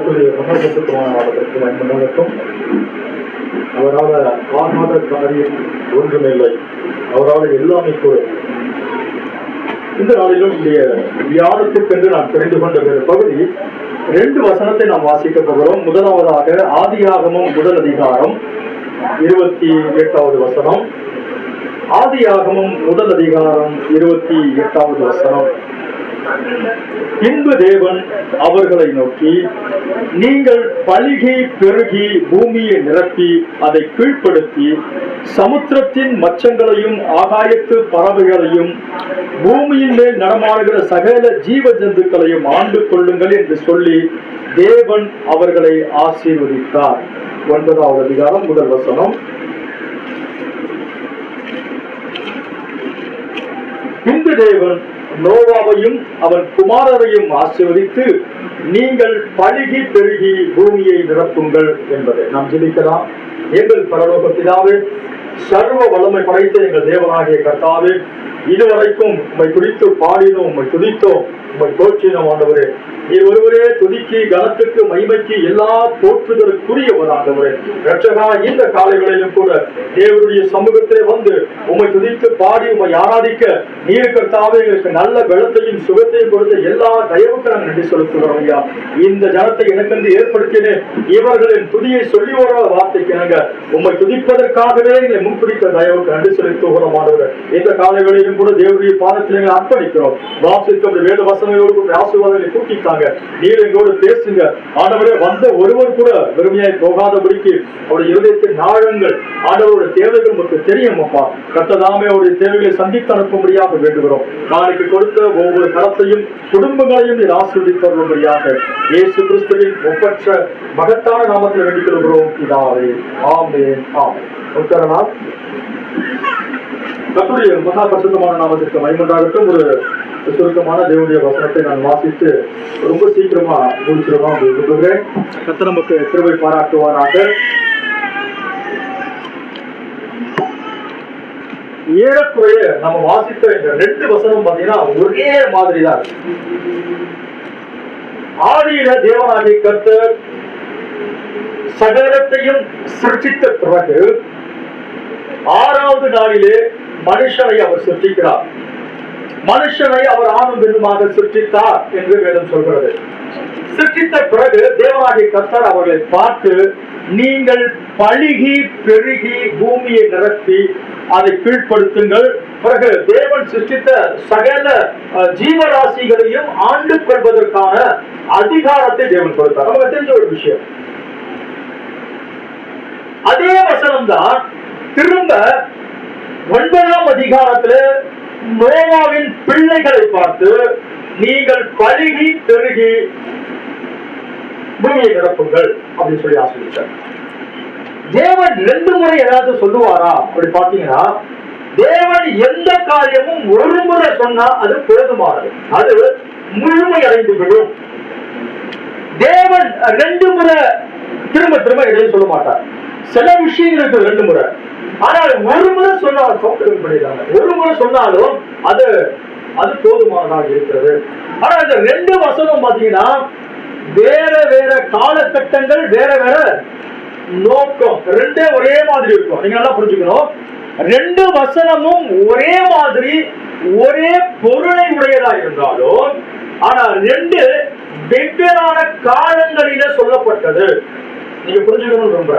கர்த்தருடைய மகத்துவமான நாமத்திற்கு மகிமையுண்டாகட்டும். அவரால் ஆகாத காரியம் ஒன்றுமில்லை. அவரால் எல்லாமே கூட. இந்த நாளிலும் இன்றைய தியானத்திற்கென்று நாம் தெரிந்து கொண்ட பகுதி 2 வசனத்தை நாம் வாசிக்க போகிறோம். முதலாவதாக ஆதியாகமம் முதல் அதிகாரம் 28வது வசனம். ஆதியாகமம் முதல் அதிகாரம் 28வது வசனம். பின்பு தேவன் அவர்களை நோக்கி, நீங்கள் பலுகி பெருகி பூமியை நிரப்பி அதை கீழ்ப்படுத்தி சமுத்திரத்தின் மச்சங்களையும் ஆகாயத்து பறவைகளையும் பூமியின் மேல் நடமாடுகிற சகல ஜீவ ஜந்துக்களையும் ஆண்டு கொள்ளுங்கள் என்று சொல்லி தேவன் அவர்களை ஆசீர்வதித்தார். 9வது அதிகாரம் முதல் வசனம். பின்பு தேவன் நோவாவையும் அவன் குமாரரையும் ஆசீர்வதித்து, நீங்கள் பலுகி பெருகி பூமியை நிரப்புங்கள் என்பதை நாம் ஜெபிக்கலாம். எங்கள் பரலோக பிதாவே, சர்வ வல்லமை படைத்த எங்கள் தேவனாகிய கர்த்தாவே, இதுவரைக்கும் உம்மை குறித்து பாடினோம், உம்மை துதித்தோம், உம்மை போற்றினோம். ஆண்டவரே, நீர் ஒருவரே துதிக்கு கனத்துக்கு மகிமைக்கு எல்லா போற்றுதலுக்குரியவர். ஆண்டவரே ரட்சகா, இந்த காலைகளிலும் கூட தேவனுடைய சமூகத்திலே வந்து உம்மை துதித்து பாடி உம்மை ஆராதிக்க நீர் கர்த்தாவே எங்களுக்கு நல்ல பலத்தையும் சுகத்தையும் கொடுத்த எல்லா தயவுக்கு நாங்கள் நன்றி செலுத்துகிறோம். ஐயா, இந்த ஜனத்தை எனக்கென்று ஏற்படுத்தினேன். இவர்களின் துதியை சொல்லி வர வார்த்தைக்கு நாங்கள் உம்மை துதிப்பதற்காகவே எங்களை முன்பிடித்த தயவுக்கு நன்றி செலுத்துகிறோம். ஆண்டவரே, இந்த காலைகளிலும் கூட தேவனுடைய பாதத்தில் எங்களை அர்ப்பணிக்கிறோம். வாசிக்க வேத வசனங்களோடு ஆசீர்வாதங்களை கூட்டிட்டாங்க. நீர் எங்களோடு பேசுங்க ஆண்டவரே. வந்த ஒருவர் கூட வெறுமையாய் போகாதபடிக்கு அவருடைய இருதயத்தின் நாழங்கள், ஆண்டவருடைய தேவைகள் நமக்கு தெரியும். அப்பா கர்த்ததாமே அவருடைய தேவைகளை சந்தித்து அனுப்பும்படியாக வேண்டுகிறோம். நாளைக்கு கொடுத்த ஒவ்வொரு கரத்தையும் குடும்பங்களையும் நீர் ஆசீர்வதிப்பபடியாக இயேசு கிறிஸ்துவின் ஒப்பற்ற மகத்தான நாமத்தில் வேண்டிக் கொள்கிறோம் பிதாவே. ஆமென். ஆமென். உத்தரநாள் கர்த்தருடைய மகா பரிசுத்தமான நாமத்திற்கு மகிமையுண்டாகட்டும். ஒரு சுருக்கமான தேவனுடைய வசனத்தை நான் வாசித்து ரொம்ப சீக்கிரமா முடிச்சிருவோம் அப்படின்னு சொல்றேன். கர்த்தர் நமக்கு கிருபை பாராட்டுவாராக. ஏறக்குறைய நம்ம வாசித்த இந்த 2 வசனம் பார்த்தீங்கன்னா ஒரே மாதிரி தான். ஆதியில தேவனாகிய கர்த்தர் சகலத்தையும் சிருஷ்டித்த பிறகு 6வது நாளிலே மனுஷனை அவர் சிருஷ்டிக்கிறார். மனுஷனை அவர் ஆணும் பெண்ணுமாக சிருஷ்டித்தார் என்று வேதம் சொல்கிறது. சிருஷ்டித்த பிறகு தேவனாகிய கர்த்தர் அவர்களை பார்த்து, நீங்கள் பலுகி பெருகி பூமியை நிரப்பி அதை கீழ்ப்படுத்துங்கள். பிறகு தேவன் சிருஷ்டித்த சகல ஜீவராசிகளையும் ஆண்டு கொள்வதற்கான அதிகாரத்தை தேவன் கொடுத்தார். நமக்கு தெரிஞ்ச ஒரு விஷயம். அதே வசனம் தான் திரும்ப 9ஆம் அதிகாரத்துல நோவாவின் பிள்ளைகளை பார்த்து, நீங்கள் பலுகி பெருகி பூமியை நிரப்புங்கள் அப்படின்னு சொல்லி ஆசீர்வதித்தார். தேவன் 2 முறை ஏதாவது சொல்லுவாரா அப்படி பாத்தீங்கன்னா, தேவன் எந்த காரியமும் ஒரு முறை சொன்னா அது போதுமானது, அது முழுமை அடைந்து விடும். தேவன் 2 முறை திரும்ப திரும்ப எதையும் சொல்ல மாட்டார். சில விஷயங்களுக்கு 2 முறை. ஆனால் ஒரு முறை சொன்னாலும் ஒரு முறை சொன்னாலும் அது போதுமானதாக இருக்கிறது. ஆனா இந்த 2 வசனம் பாத்தீங்கன்னா வேற வேற காலகட்டங்கள், வேற வேற நோக்கம், 2 ஒரே மாதிரி இருக்கும். நீங்க நல்லா புரிஞ்சுக்கணும். 2 வசனமும் ஒரே மாதிரி ஒரே பொருளை உடையதா இருந்தாலும், ஆனா 2 வெவ்வேறான காலங்களில சொல்லப்பட்டது. நீங்க புரிஞ்சுக்கணும். ரொம்ப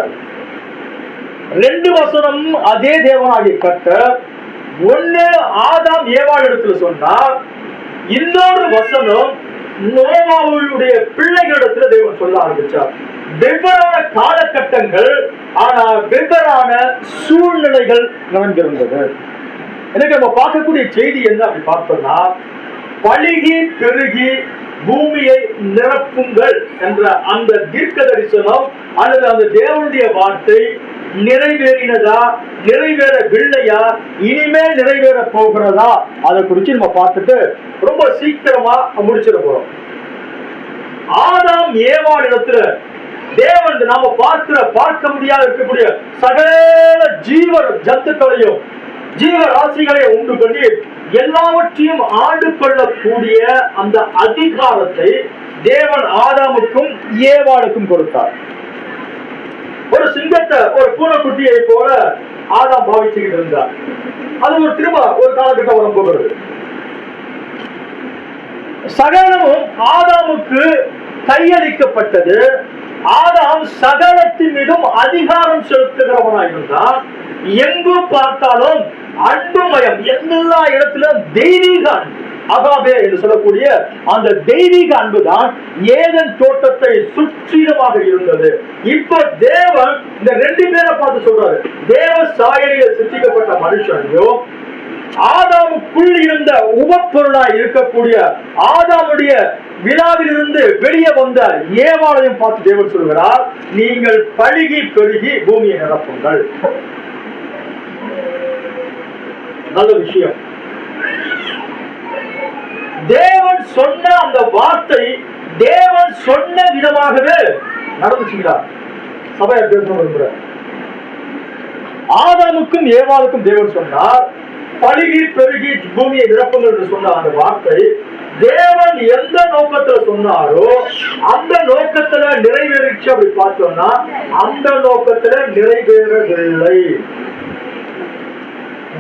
2 வசனம் அதே தேவனாகிய கர்த்தர் ஒண்ணு ஆதாம் ஏவாள் இடத்துல சொன்னா, இன்னொரு வசனம் நோவாவுடைய பிள்ளைகளிடத்துல தேவன் சொல்ல ஆரம்பிச்சார். வெவ்வேறான காலகட்டங்கள், ஆனா வெவ்வேறான சூழ்நிலைகள் நடந்திருந்தது. எனக்கு நம்ம பார்க்கக்கூடிய செய்தி என்ன அப்படி பார்த்தோம்னா, பலுகி பெருகி பூமியை நிரப்புங்கள் என்ற அந்த தீர்க்க தரிசனம் அல்லது அந்த தேவனுடைய வார்த்தை நிறைவேறினதா, நிறைவேறவில்லையா, இனிமேல் நிறைவேற போகிறதா, அதை குறித்து நம்ம பார்த்துட்டு ரொம்ப சீக்கிரமா முடிச்சிட போறோம். ஆதாம் ஏவாள் இடத்துல தேவன் நாம பார்க்க முடியாத இருக்கக்கூடிய சகல ஜீவ ஜந்துக்களையும் ஜீவராசிகளை உண்டு பண்ணி எல்லாவற்றையும் ஆண்டு கொள்ளக்கூடிய அந்த அதிகாரத்தை தேவன் ஆதாமுக்கும் ஏவாளுக்கும் கொடுத்தார். ஒரு சிங்கத்தை, ஒரு பூனைக்குட்டியை போல ஆதாம் பாவிச்சுக்கிட்டு இருந்தார். அது ஒரு திரும்ப ஒரு காலகட்டம் வர போகிறது. சகலமும் ஆதாமுக்கு கையளிக்கப்பட்டது. ஆதாம் சகலத்தின் மீதும் அதிகாரம் செலுத்துகிறவனாக இருந்தான். எங்கு பார்த்தாலும் அன்புமயம், எல்லா இடத்திலும் தெய்வீக அன்பு, அகாபே என்று சொல்லக்கூடிய அந்த தெய்வீக அன்புதான் ஏதேன் தோட்டத்தை சுற்றிலுமாக இருந்தது. இப்போ தேவன் இந்த ரெண்டு பேரை பார்த்து சொல்றாரு, தேவ சாயலில் சிருஷ்டிக்கப்பட்ட மனுஷனையும் ஆதாமுக்குள் இருந்த உபப்பொருளாய் இருக்கக்கூடிய ஆதாமுடைய விழாவில் இருந்து வெளியே வந்த ஏவாளையும் பார்த்து தேவன் சொல்கிறார், நீங்கள் பழுகி பெருகி பூமியை நிரப்புங்கள். நல்ல விஷயம். தேவன் சொன்ன அந்த வார்த்தை தேவன் சொன்ன விதமாகவே நடந்துச்சுங்களா? சபையை பேச விரும்புற ஆதாமுக்கும் ஏவாளுக்கும் தேவன் சொன்னார், பழுகி பெருகி பூமியை நிரப்புங்கள் என்று சொன்ன அந்த வார்த்தை தேவன் எந்த நோக்கத்துல சொன்னாரோ அந்த நோக்கத்துல நிறைவேறிச்சு. அப்படி பார்த்தோம்னா அந்த நோக்கத்துல நிறைவேறவில்லை.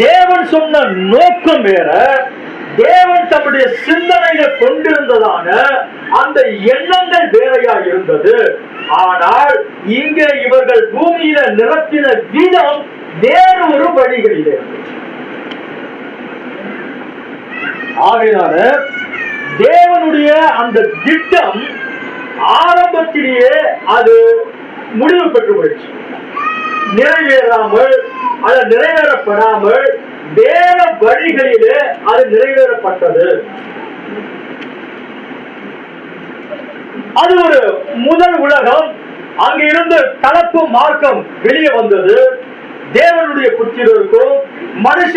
தேவன் சொன்ன நோக்கம் வேற, தேவன் தம்முடைய சிந்தனையில கொண்டிருந்ததான அந்த எண்ணங்கள் வேறையா இருந்தது. ஆனால் இங்கே இவர்கள் பூமியில நிரப்பின விதம் வேறு ஒரு வழிகளிலே. ஆகையினால தேவனுடைய அந்த திட்டம் ஆரம்பத்திலேயே அது முடிவு பெற்று போயிடுச்சு. நிறைவேறாமல், அது நிறைவேறப்படாமல் வேற வழிகளிலே அது நிறைவேறப்பட்டது. அது ஒரு முதல் உலகம். அங்க இருந்து கலப்பு மார்க்கம் வெளியே வந்தது. தேவனுடைய புத்திரருக்கும் மனுஷ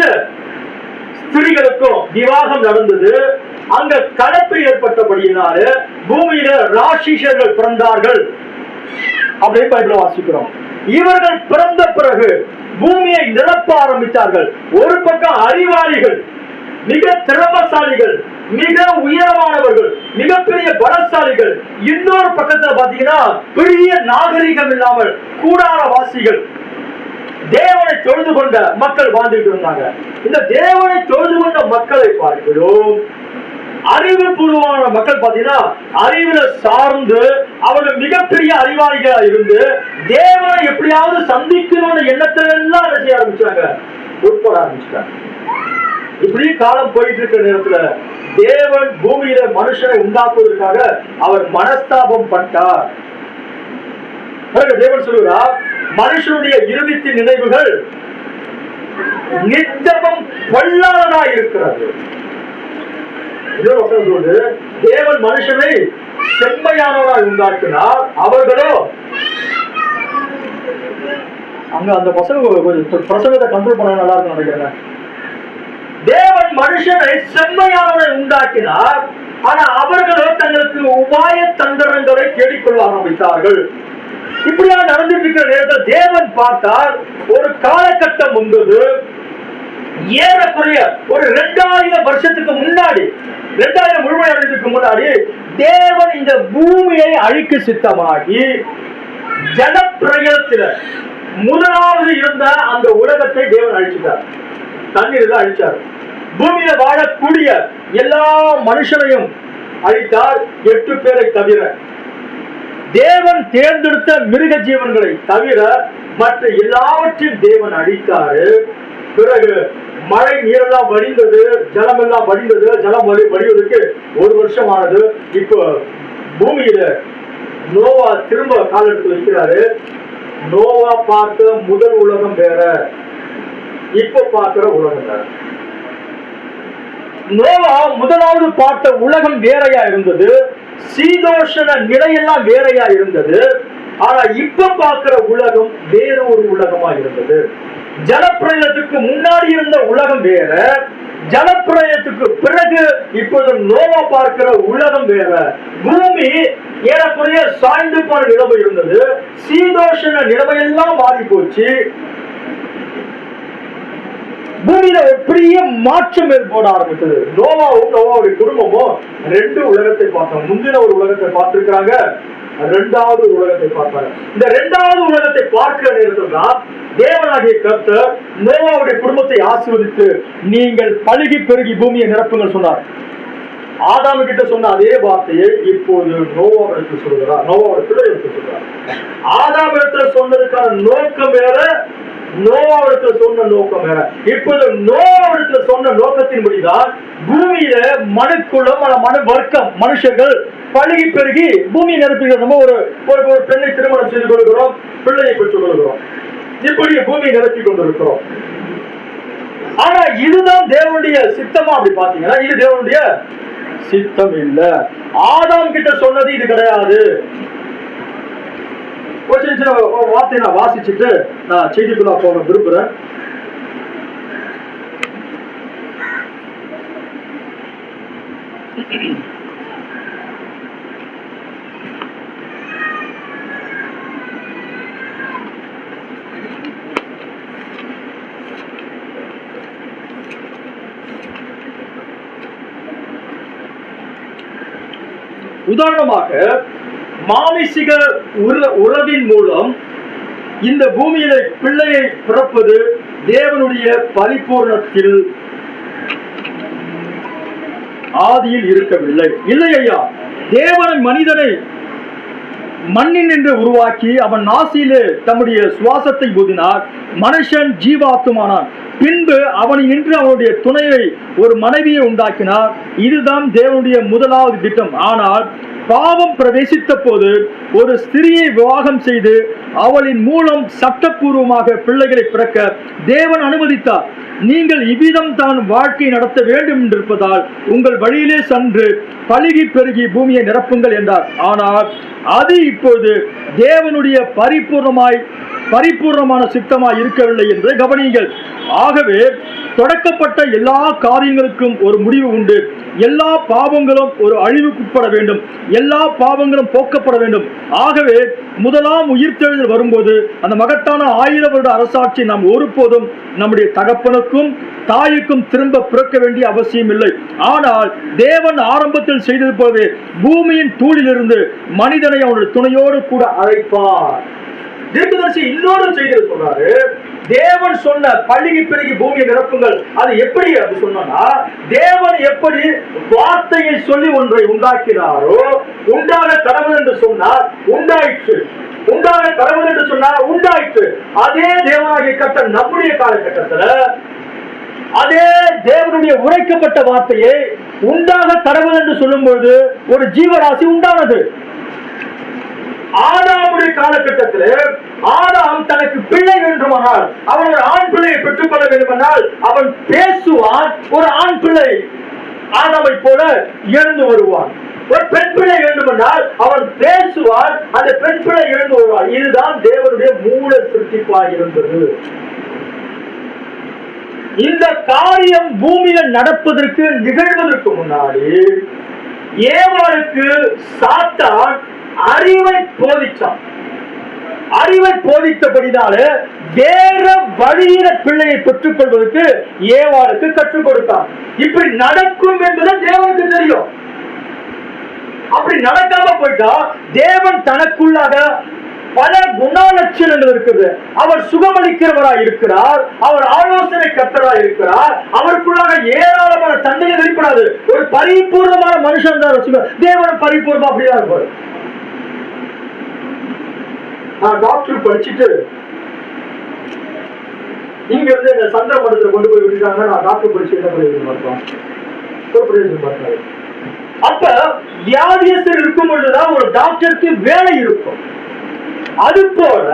ஸ்திரீகளுக்கும் விவாகம் நடந்தது. அங்க கலப்பு ஏற்பட்டபடியினால பூமியில ராட்சசர்கள் பிறந்தார்கள் அப்படின்னு பைபிள்ல வாசிக்கிறோம். இவர்கள் பிறந்த பிறகு பூமியை நிரப்ப ஆரம்பித்தார்கள். ஒரு பக்கம் அறிவாளிகள், மிக திறமசாலிகள், மிக உயரமானவர்கள், மிகப்பெரிய பலசாலிகள். இன்னொரு பக்கத்துல பாத்தீங்கன்னா பெரிய நாகரிகம் இல்லாமல் கூடாரவாசிகள், தேவனை தொழுது கொண்ட மக்கள் வாழ்ந்துட்டு இருந்தாங்க. இந்த தேவனை தொழுது கொண்ட மக்களை பார்க்கிறோம். அறிவு பூர்வமான மக்கள் பாத்தீங்கன்னா அறிவுல சார்ந்து அவர்கள் மிகப்பெரிய அறிவாளிகளா இருந்து தேவனை எப்படியாவது சந்திக்கணும்னு எண்ணத்தை எல்லாம் என்ன செய்ய ஆரம்பிச்சாங்க, உட்பட ஆரம்பிச்சாங்க. இப்படி காலம் போயிட்டு இருக்கிற நேரத்துல தேவன் பூமியில மனுஷனை உண்டாக்குவதற்காக அவர் மனஸ்தாபம் பட்டார். தேவன் சொல்லுகிறார், மனுஷனுடைய இறுதித்தின் நினைவுகள் நித்தமும் பொல்லாததா இருக்கிறது. தேவன் மனுஷனை செம்மையானவராய் உண்டாக்கினார். அவர்களோ அங்க அந்த பிரசங்கத்தை கண்ட்ரோல் பண்ண நல்லா இருக்கும் நினைக்கிறேன். தேவன் மனுஷனை செம்மையானவரை உண்டாக்கினார். ஆனா அவர்களோ தங்களுக்கு உபாய தந்திரங்களை தேடிக்கொள்ள ஆரம்பித்தார்கள். இப்படியா நடந்துட்டு இருக்கிற நேரத்தில் தேவன் பார்த்தால் ஒரு காலகட்டம் வந்தது. ஏறக்குறைய ஒரு 2000 வருஷத்துக்கு முன்னாடி, 2000 முழுமையடைறதுக்கு முன்னாடி தேவன் இந்த பூமியை அழிக்க சித்தமாகி ஜலப்பிரளயத்தில் முதலாவது இருந்த அந்த உலகத்தை தேவன் அழிச்சிட்டார். தண்ணீர் அழிச்சார். பூமியில வாழக்கூடிய எல்லா மனுஷனையும் அழித்தார், 8 பேரை தவிர. தேவன் தேர்ந்தெடுத்த மிருக ஜீவன்களை தவிர மற்ற எல்லாவற்றையும் தேவன் அழித்தாரு. பிறகு மழை நீரெல்லாம் வடிந்தது, ஜலம் எல்லாம் வடிந்தது. ஜலம் வடிவதற்கு 1 வருஷம் ஆனது. இப்போ பூமியில நோவா திரும்ப கால் எடுத்து வைக்கிறாரு. நோவா பார்த்த முதல் உலகம் வேற, இப்ப பார்க்கிற உலகம் வேற. நோவா முதலாவது பார்த்த உலகம் வேறையா இருந்தது. சீதோஷண நிலையெல்லாம் வேறையா இருந்தது. ஆனா இப்ப பார்க்கிற உலகம் வேற ஒரு உலகமா இருந்தது. ஜலப்பிரளயத்துக்கு முன்னாடி இருந்த உலகம் வேற, ஜலப்பிரளயத்துக்கு பிறகு இப்போது நோவா பார்க்கிற உலகம் வேற. பூமி ஏறக்குறைய சாய்ந்து போன நிலைமை இருந்தது. சீதோஷண நிலைமையெல்லாம் மாறி போச்சு. பூமியில ஒரு பெரிய மாற்றம் ஏற்பட ஆரம்பித்தது. நோவாவுடைய குடும்பமும் ரெண்டு உலகத்தை பார்த்தாங்க. முந்தின ஒரு உலகத்தை பார்த்திருக்கிறாங்க, இரண்டாவது ஒரு உலகத்தை பார்த்தாங்க. இந்த இரண்டாவது உலகத்தை பார்க்கிற நேரத்தில் தான் தேவனாகிய கர்த்தர் நோவாவுடைய குடும்பத்தை ஆசீர்வதித்து நீங்கள் பலுகி பெருகி பூமியை நிரப்புங்கள் சொன்னார். ஆதாம் கிட்ட சொன்ன அதே வார்த்தையை இப்போது நோவாவிடத்தில் சொல்கிறார், நோவாவுடைய பிள்ளைகளுக்கு சொல்றார். ஆதாம் இடத்துல சொன்னதுக்கான நோக்கம் வேற, நோவாவிடத்துல சொன்ன நோக்கம் வேற. இப்போது நோவாவிடத்துல சொன்ன நோக்கத்தின்படிதான் பூமியில மனுக்குளம் மனு வர்க்கம் மனுஷர்கள் பழுகி பெருகி பூமியை நிரப்புகிறோம். நம்ம ஒரு பெண்ணை திருமணம் செய்து கொள்கிறோம், பிள்ளையை பெற்றுக் கொள்கிறோம், இப்படி பூமியை நிரப்பி கொண்டிருக்கிறோம். ஆனா இதுதான் தேவனுடைய சித்தமா? அப்படி பாத்தீங்கன்னா இது தேவனுடைய சித்தம் இல்ல. ஆதாம் கிட்ட சொன்னது இது கிடையாது. வார்த்தையை நான் வாசிச்சுட்டு நான் செய்திக்குள்ள போக விரும்புறேன். உதாரணமாக மாமிசிக உறவின் மூலம் இந்த பூமியில பிள்ளையை பிறப்பது தேவனுடைய பரிபூர்ணத்தில் ஆதியில் இருக்கவில்லை. இல்லை ஐயா, தேவன் மனிதனை மண்ணின் என்று உருவாக்கி அவன் நாசியிலே தம்முடைய சுவாசத்தை ஊதினார். மனுஷன் ஜீவாத்துமானான். பின்பு அவனை நின்று அவனுடைய துணையை ஒரு மனைவியை உண்டாக்கினார். இதுதான் தேவனுடைய முதலாவது திட்டம். ஆனால் பாவம் பிரவேசித்த போது ஒரு ஸ்திரியை விவாகம் செய்து அவளின் மூலம் சட்டப்பூர்வமாக பிள்ளைகளை பிறக்க தேவன் அனுமதித்தார். நீங்கள் இவ்விதம் தான் வாழ்க்கை நடத்த வேண்டும் என்றிருப்பதால் உங்கள் வழியிலே சென்று பலுகி பெருகி பூமியை நிரப்புங்கள் என்றார். ஆனால் அது இப்போது தேவனுடைய பரிபூர்ணமான சித்தமாய் இருக்கவில்லை என்று கவனியுங்கள். ஆகவே தொடக்கப்பட்ட எல்லா காரியங்களுக்கும் ஒரு முடிவு உண்டு. எல்லா பாவங்களும் ஒரு அழிவுக்குட்பட வேண்டும், எல்லா பாவங்களும் போக்கப்பட வேண்டும். ஆகவே முதலாம் உயிர்த்தெழுதல் வரும்போது அந்த மகத்தான 1000 வருட அரசாட்சி நாம் ஒருபோதும் நம்முடைய தகப்பனுக்கும் தாய்க்கும் திரும்ப பிறக்க வேண்டிய அவசியம் இல்லை. ஆனால் தேவன் ஆரம்பத்தில் செய்தது போலவே பூமியின் தூளிலிருந்து மனிதனை அவனுடைய துணையோடு கூட அழைப்பார். தீர்க்கதரிசி இன்னொரு செய்தியை சொல்றாரு. தேவன் சொன்ன பலுகி பெருகி பூமியை நிரப்புங்கள், அது எப்படி அப்படி சொன்னா, தேவன் எப்படி வார்த்தையை சொல்லி ஒன்றை உண்டாக்கினாரோ, உண்டான கடவுள் என்று சொன்னார், உண்டாயிற்று. உண்டான கடவுள் என்று சொன்னார், உண்டாயிற்று. அதே தேவனாகிய கர்த்தர் நம்முடைய காலகட்டத்தில் அதே தேவனுடைய உரைக்கப்பட்ட வார்த்தையை உண்டாக கடவுள் என்று சொல்லும்போது ஒரு ஜீவராசி உண்டானது. ஆதாமுடைய காலகட்டத்தில் ஆதாம் தனக்கு பிள்ளை வேண்டுமானால், அவன் ஒரு ஆண் பிள்ளையை பெற்றுக் கொள்ள வேண்டுமானால் அவன் பேசுவான். ஒரு ஆண் பிள்ளை ஆதாமை போல எழுந்து வருவான். ஒரு பெண் பிள்ளை வேண்டுமென்றால் அவன் பேசுவான், அந்த பெண் பிள்ளை எழுந்து வருவான். இதுதான் தேவனுடைய மூல சிருஷ்டிப்பாக இருந்தது. இந்த காரியம் பூமியில நடப்பதற்கு நிகழ்வதற்கு முன்னாடி ஏவாளுக்கு சாத்தான் அறிவை போதிச்சான். அறிவை போதித்தபடினால வேற வழியில பிள்ளையை பெற்றுக் கொள்வதற்கு ஏவாளுக்கு கற்றுக் கொடுத்தான். இப்படி நடக்கும் என்பது தேவனுக்கு தெரியும். அப்படி நடக்காம போயிட்டா தேவன் தனக்குள்ளாக பல குணலட்சணங்கள் இருக்குது. அவர் சுகமளிக்கிறவராய் இருக்கிறார், அவர் ஆலோசனை கர்த்தராய் இருக்கிறார், அவருக்குள்ளாக ஏராளமான தன்மையை வெளிப்படாது. ஒரு பரிபூர்ணமான மனுஷன் தான் தேவன் பரிபூர்ணமா அப்படிதான் இருப்பாரு. நான் டாக்டர் படிச்சுட்டு இங்க இருந்து இந்த சந்திர மடத்துல கொண்டு போய் விட்டுட்டாங்க. நான் டாக்டர் படிச்சு என்ன பிரயோஜனம் பார்த்தோம்? ஒரு பிரயோஜனம் பார்த்தாரு. அப்ப வியாதியஸ்தர் இருக்கும் பொழுதுதான் ஒரு டாக்டருக்கு வேலை இருக்கும். அது போல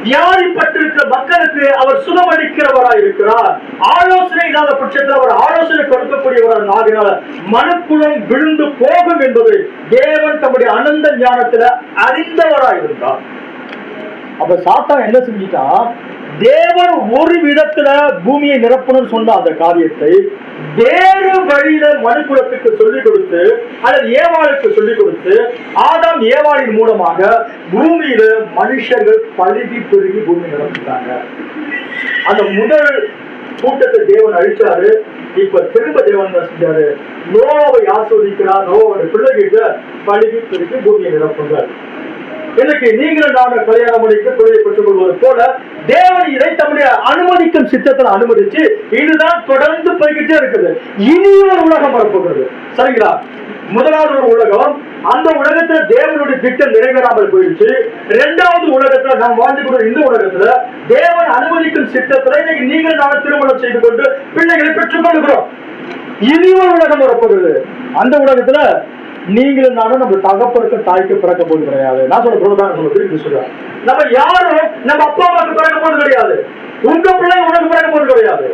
வியாதிப்பட்டிருக்கிற மக்களுக்கு அவர் சுகமளிக்கிறவராய் இருக்கிறார். ஆலோசனை இல்லாத பட்சத்தில் அவர் ஆலோசனை கொடுக்கக்கூடியவராக ஆகினால மனுக்குளம் விழுந்து போகும் என்பதை தேவன் தம்முடைய அனந்த ஞானத்துல அறிந்தவராய் இருந்தார். அப்ப சாத்தான் என்ன செஞ்சிட்டான்? தேவன் ஒரு விதத்துல பூமியை நிரப்பணும்னு சொன்ன அந்த காரியத்தை வேறு வழியில மனுக்குலத்துக்கு சொல்லிக் கொடுத்து, அல்லது ஏவாளுக்கு சொல்லிக் கொடுத்து, ஆதாம் ஏவாளின் மூலமாக பூமியில மனுஷர்கள் பழுகி பெருகி பூமி நிரப்பிட்டாங்க. அந்த முதல் கூட்டத்தை தேவன் அழிச்சாரு. இப்ப திரும்ப தேவன் என்ன செஞ்சாரு? நோவாவை ஆஸ்வதிக்கிறார். நோவோட பிள்ளைகிட்ட பழுகி பிரித்து பூமியை நிரப்புகிறார். இன்னைக்கு நீங்களும் நாம கல்யாணம் முடிக்க பிள்ளையை பெற்றுக் கொள்வது போல தேவன் இதை தம்முடைய அனுமதிக்கும் சித்தத்தில் அனுமதிச்சு இதுதான் தொடர்ந்து போய்கிட்டே இருக்குது. இனி ஒரு உலகம் வரப்போகிறது. சரிங்களா? முதலாவது ஒரு உலகம், அந்த உலகத்துல தேவனுடைய திட்டம் நிறைவேறாமல் போயிடுச்சு. இரண்டாவது உலகத்துல நாம் வாழ்ந்து கொண்ட இந்த உலகத்துல தேவன் அனுமதிக்கும் சித்தத்துல இன்னைக்கு நீங்கள் நாம திருமணம் செய்து கொண்டு பிள்ளைகளை பெற்றுக் கொள்கிறோம். இனி ஒரு உலகம் வரப்போகிறது. அந்த உலகத்துல நீங்களும் நானும் நம்ம தகப்பனுக்கு தாய்க்கு பிறக்க போது கிடையாது. நான் சொல்ல திருப்பி சொல்றேன், நம்ம யாரும் நம்ம அப்பா அம்மாவுக்கு பிறக்க போது கிடையாது. உங்க பிள்ளை உனக்கு பிறக்க போது கிடையாது.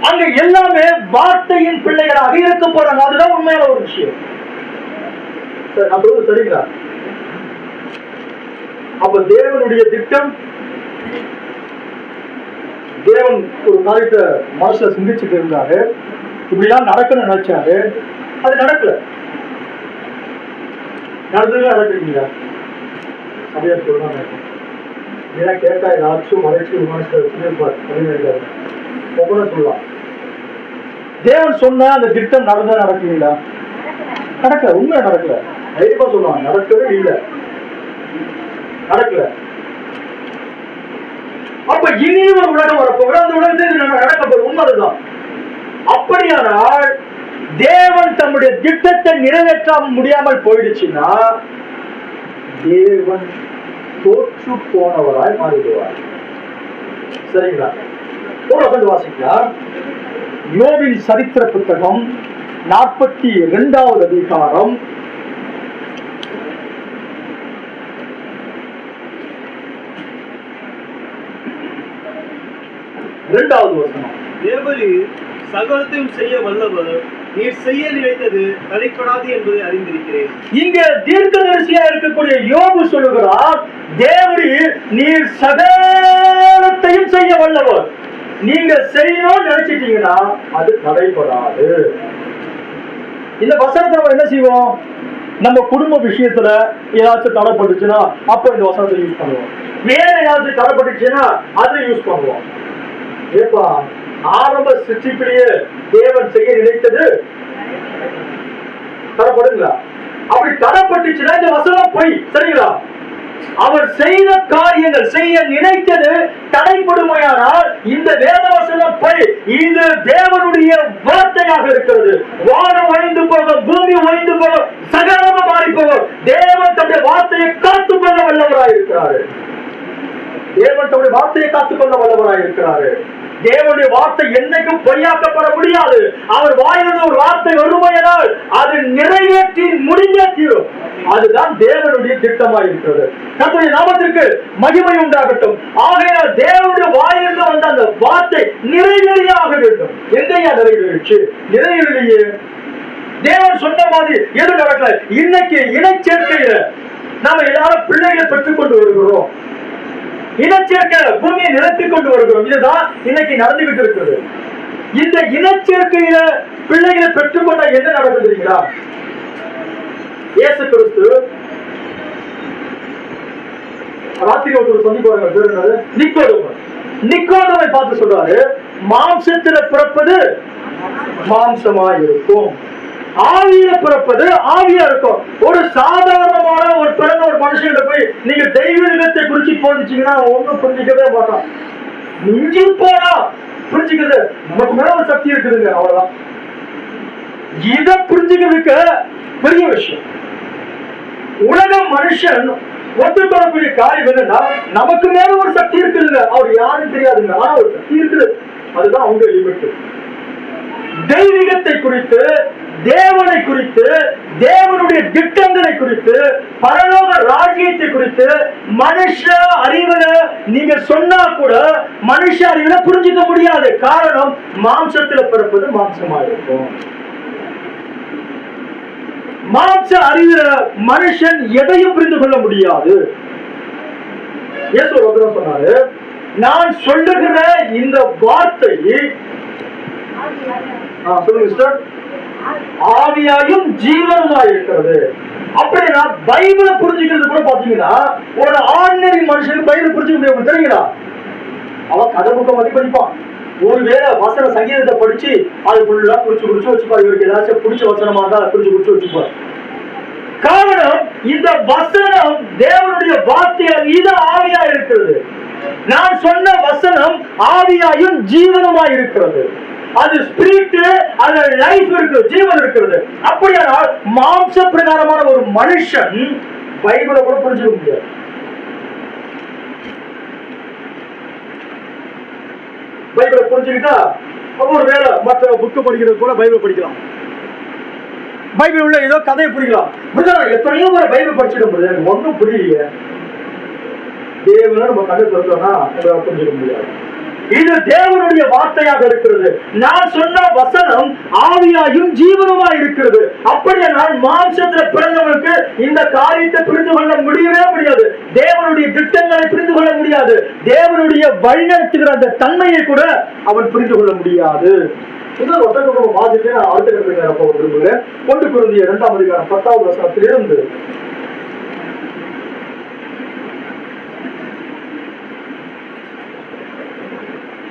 அங்க எல்லாமே வார்த்தையின் பிள்ளைகளாக இருக்க போறாங்க. அதுதான் உண்மையான ஒரு விஷயம். நான் சொல்றது சரிங்களா? அப்ப தேவனுடைய திட்டம், தேவன் ஒரு காரியத்தை மனசுல சிந்திச்சுட்டு இருந்தாரு. இப்படிலாம் நடக்கணும்னு நினைச்சாரு, அது நடக்கல. நடந்தது நடக்குறீங்களா? சபையா சொல்றாங்க, ஏன்னா கேட்டா ஏதாச்சும் மறைச்சு மனசுல வச்சுருப்பார் அப்படின்னு சொல்லலாம். தேவன் சொன்ன அந்த திட்டம் நடந்தா நடக்குங்களா? நடக்கல. உண்மை நடக்கல. தைரியமா சொல்லுவாங்க, நடக்கவே இல்லை, நடக்கல. அப்ப இனி ஒரு உலகம் வரப்போகிற, அந்த உலகத்தில் நடக்க போகுது. உண்மைதான். அப்படியானால் தேவன் தம்முடைய திட்டத்தை நிறைவேற்ற முடியாமல் போயிடுச்சுன்னா தேவன் தோற்று போனவராய் மாறிடுவார். சரிங்களா? வாசிக்கலாம். யோபின் சரித்திர புத்தகம் 42வது அதிகாரம் 2வது வசனம். தேவரீர் சகலத்தையும் செய்ய வல்லவர், நீர் செய்ய நினைத்தது தடைப்படாது என்பதை அறிந்திருக்கிறேன். இங்க தீர்க்கதரிசியா இருக்கக்கூடிய யோபு சொல்லுகிறார், தேவரீர் நீர் சகலத்தையும் செய்ய வல்லவர், நீங்க செய்யணும்னு நினைச்சிட்டீங்கன்னா அது தடைப்படாது. இந்த வசனத்தை நம்ம என்ன செய்வோம்? நம்ம குடும்ப விஷயத்துல ஏதாச்சும் தடைப்பட்டுச்சுன்னா அப்ப இந்த வசனத்தை யூஸ் பண்ணுவோம். வேற ஏதாச்சும் தடைப்பட்டுச்சுன்னா அதை யூஸ் பண்ணுவோம். ஏப்பா, ஆரம்ப சிருஷ்டிப்பிலேயே தேவன் செய்ய நினைத்தது தரப்படுங்களா? அப்படி தரப்பட்டுச்சுன்னா இந்த வசனம் போய். சரிங்களா? அவர் செய்த காரியங்கள், செய்ய நினைத்தது தடைப்படுமையானால் இந்த வேத வசனம் போய். இது தேவனுடைய வார்த்தையாக இருக்கிறது. வானம் ஒழிந்து போகும், பூமி ஒழிந்து போகும், சகலமும் மாறி போகும். தேவன் தன்னுடைய வார்த்தையை காத்துக்கொள்ள வல்லவராய் இருக்கிறாரு. தேவன் தன்னுடைய வார்த்தையை காத்துக்கொள்ள வல்லவராய் இருக்கிறாரு. தேவனுடைய வார்த்தை என்னைக்கும் பொய்யாக்கப்பட முடியாது. அவர் வாயிலிருந்து ஒரு வார்த்தை வருமையானால் அது நிறைவேற்றி முடிந்தே தீரும். அதுதான் தேவனுடைய திட்டமாக இருக்கிறது. கர்த்தருடைய நாமத்திற்கு மகிமை உண்டாகட்டும். ஆகையால் தேவனுடைய வாயிலிருந்து வந்த அந்த வார்த்தை நிறைவேறியாக வேண்டும். எங்கேயா நிறைவேறிச்சு? நிறைவேறியே. தேவன் சொன்ன மாதிரி எது நடக்கல. இன்னைக்கு இனச்சேர்க்கையில நாம எல்லாரும் பிள்ளைகளை பெற்றுக் கொண்டு வருகிறோம். இனச்சேர்க்கை பூமியை நிரப்பிக் கொண்டு வருகிறோம். இதுதான் இன்னைக்கு நடந்துகிட்டு இருக்கிறது. இந்த இனச்சேர்க்கையில பிள்ளைகளை பெற்றுக்கொண்ட என்ன நடக்குதுங்களா? இயேசு கிறிஸ்து ராத்திரி ஒருத்தர் சொல்லி போறாங்க, பேர் என்னது? நிக்கோதேமை பார்த்து சொல்றாரு, மாம்சத்துல பிறப்பது மாம்சமா இருக்கும், ஆவியில பிறப்பது ஆவியா இருக்கும். ஒரு சாதாரணமான ஒரு பிறந்த ஒரு மனுஷன் போய் நீங்க தெய்வீகத்தை குறிச்சு போதிச்சீங்கன்னா ஒன்னும் புரிஞ்சுக்கவே மாட்டான். மிஞ்சி போனா புரிஞ்சுக்கிறது நமக்கு மேல ஒரு சக்தி இருக்குதுங்க, அவ்வளவுதான். இதை புரிஞ்சுக்கிறதுக்கு பெரிய விஷயம். உலக மனுஷன் ஒத்துக்கொள்ளக்கூடிய காரியம் என்னன்னா, நமக்கு மேல ஒரு சக்தி இருக்குதுங்க, அவர் யாரும் தெரியாதுங்க, ஆனா ஒரு சக்தி இருக்குது. அதுதான் அவங்க லிமிட். தெய்வீகத்தை குறித்து, தேவனை குறித்து, தேவனுடைய திட்டங்களை குறித்து, பரலோக ராஜ்யத்தை குறித்து மனுஷ அறிவுல நீங்க சொன்னா கூட மனுஷ அறிவுல புரிஞ்சுக்க முடியாது. காரணம், மாம்சத்துல பிறப்பது மாம்சமா இருக்கும். மாம்ச அறிவுல மனுஷன் எதையும் புரிந்து கொள்ள முடியாது. இயேசு சொன்னாரு, நான் சொல்லுகிற இந்த வார்த்தை ஆவியாயும் ஜீவனுமாய் இருக்கிறது. அப்படின்னா பைபிளை புரிஞ்சுக்கிறது கூட பாத்தீங்கன்னா ஒரு ஆர்டினரி மனுஷனுக்கு பைபிள் புரிஞ்சுக்க முடியும். தெரியுங்களா? அவன் கதை புக்க மதிப்படிப்பான், ஒருவேளை வசன சங்கீதத்தை படிச்சு அது ஃபுல்லா குறிச்சு வச்சுப்பாரு. இவருக்கு ஏதாச்சும் பிடிச்ச வசனமா இருந்தா குறிச்சு வச்சுப்பாரு. காரணம், இந்த வசனம் தேவனுடைய வார்த்தையால் இது ஆவியா இருக்கிறது. நான் சொன்ன வசனம் ஆவியாயும் ஜீவனுமாய் இருக்கிறது. அது ஸ்பிரிட், அது லைஃப் இருக்கு, ஜீவன் இருக்கிறது. அப்படியானால் மாம்ச பிரகாரமான ஒரு மனுஷன் பைபிளை கூட புரிஞ்சுக்க முடியாது. பைபிளை புரிஞ்சுக்கிட்டா ஒரு வேலை மற்ற புக்கு படிக்கிறது கூட பைபிள் படிக்கலாம். பைபிள் உள்ள ஏதோ கதையை புரியலாம். எத்தனையோ பேர் பைபிள் படிச்சுக்க முடியாது. எனக்கு ஒன்றும் புரியலையே. தேவனை நம்ம கண்டு சொல்றோம்னா புரிஞ்சுக்க முடியாது. இது தேவனுடைய வார்த்தையாக இருக்கிறது. நான் சொன்ன வசனம் ஆவியாயும் ஜீவனுமாய் இருக்கிறது. அப்படியே நான் மாம்சத்துல பிறந்தவனுக்கு இந்த காரியத்தை புரிந்து கொள்ள முடியவே முடியாது. தேவனுடைய திட்டங்களை புரிந்து கொள்ள முடியாது. தேவனுடைய வழிநடத்துகிற அந்த தன்மையை கூட அவன் புரிந்து கொள்ள முடியாது. வாசித்து நான் அடுத்த கருத்து போக விரும்புகிறேன். 1 கொரிந்தியர் 2ஆம் அதிகாரம் 10வது வசனத்திலிருந்து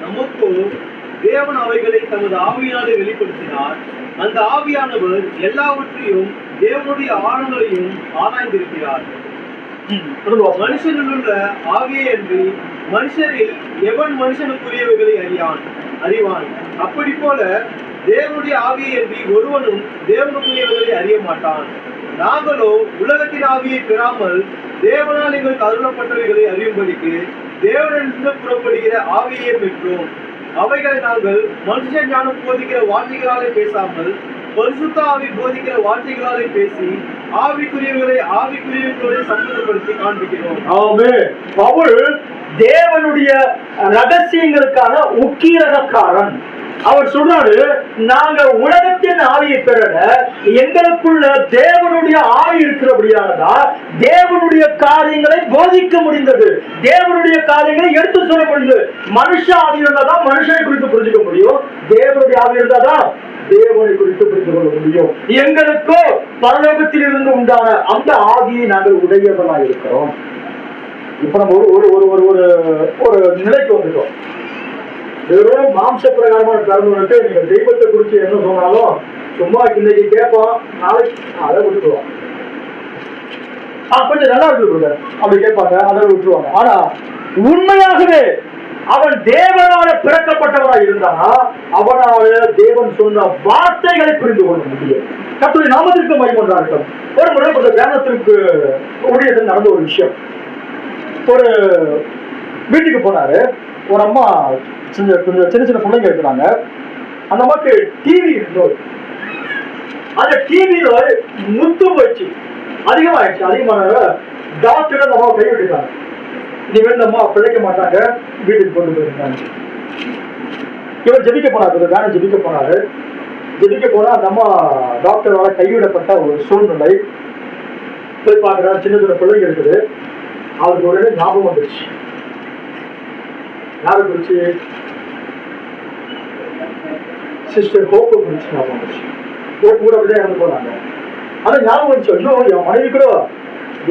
நமக்கோ தேவன் அவைகளை தமது ஆவியாலே வெளிப்படுத்தினார். அந்த ஆவியானவர் எல்லாவற்றையும் தேவனுடைய ஆழங்களையும் ஆராய்ந்திருக்கிறார். மனுஷனில் உள்ள ஆவியே அன்றி மனுஷரில் எவன் மனுஷனுக்குரியவைகளை அறிவான். அப்படி போல தேவனுடைய ஆவியை அன்றி ஒருவனும் தேவனுக்குரியவைகளை அறிய மாட்டான். நாங்களோ உலகத்தின் ஆவியை பெறாமல் தேவனால் எங்களுக்கு அருளப்பட்டவைகளை அறியும்படிக்கு தேவனிலிருந்து புறப்படுகிற ஆவியை பெற்றோம். அவைகளை நாங்கள் மனுஷ ஞானம் போதிக்கிற வார்த்தைகளாலே பேசாமல் பரிசுத்த ஆவி போதிக்கிற வார்த்தைகளாலே பேசி ஆவிக்குரியவர்களை ஆவிக்குரியவர்களோடு சம்பந்தப்படுத்தி காண்பிக்கிறோம். பவுல் தேவனுடைய ரகசியங்களுக்கான உக்கிரகாரன். அவர் சொல்றாரு, நாங்க உலகத்தின் ஆவியை பெறல, எங்களுக்குள்ள தேவனுடைய ஆவி இருக்கிறபடியானதா தேவனுடைய காரியங்களை போதிக்க முடிந்தது, தேவனுடைய காரியங்களை எடுத்து சொல்ல முடிந்தது. மனுஷ ஆவி இருந்தாதான் மனுஷனை குறித்து புரிஞ்சுக்க முடியும். தேவனுடைய ஆவி இருந்தாதான் தேவனை குறித்து புரிந்து கொள்ள முடியும். எங்களுக்கோ பரலோகத்தில் இருந்து உண்டான அந்த ஆவியை நாங்கள் உடையவர்களாக இருக்கிறோம். இப்ப நம்ம ஒரு நிலைக்கு வந்துட்டோம். வெறும் மாம்ச பிரகாரமான பிறந்தவனுக்கு நீங்க தெய்வத்தை குறித்து என்ன சொன்னாலும் சும்மா இன்னைக்கு கேட்போம், நாளைக்கு அதை விட்டுருவோம். கொஞ்சம் நல்லா இருக்கு அப்படி கேட்பாங்க, அதை விட்டுருவாங்க. ஆனா உண்மையாகவே அவன் தேவனால பிறக்கப்பட்டவனாக இருந்தானா அவனால தேவன் சொன்ன வார்த்தைகளை புரிந்து கொள்ள முடியும். கர்த்தருடைய நாமத்திற்கு மகிமை இருக்கும். ஒரு முறை தியானத்திற்கு ஊழியத்தில் நடந்த ஒரு விஷயம். ஒரு வீட்டுக்கு போனாரு. ஒரு அம்மா கொஞ்சம் சின்ன சின்ன பிள்ளைங்க இருக்கிறாங்க. அந்த அம்மாக்கு டிவி இருந்தோம். அந்த டிவியில முத்து போயிடுச்சு, அதிகமாயிடுச்சு. அதிகமான டாக்டர் அந்த அம்மாவை கைவிட்டுட்டாங்க. இனிமேல் இந்த அம்மா பிழைக்க மாட்டாங்க, வீட்டுக்கு கொண்டு போயிருந்தாங்க. இவர் ஜெபிக்க போனாரு, வேணும் ஜெபிக்க போனாரு. ஜெபிக்க போனா அந்த அம்மா டாக்டரால கைவிடப்பட்ட ஒரு சூழ்நிலை. போய் பார்க்குறாரு, சின்ன சின்ன பிள்ளைங்க இருக்குது. அவருக்கு உடனே ஞாபகம் வந்துருச்சு. யாரை குறிச்சு? சிஸ்டர் ஹோப்பை குறிச்சு ஞாபகம் வந்துருச்சு. ஹோப் கூட அப்படிதான் இறந்து போனாங்க. ஆனா ஞாபகம் வந்துச்சு, ஐயோ என் மனைவி கூட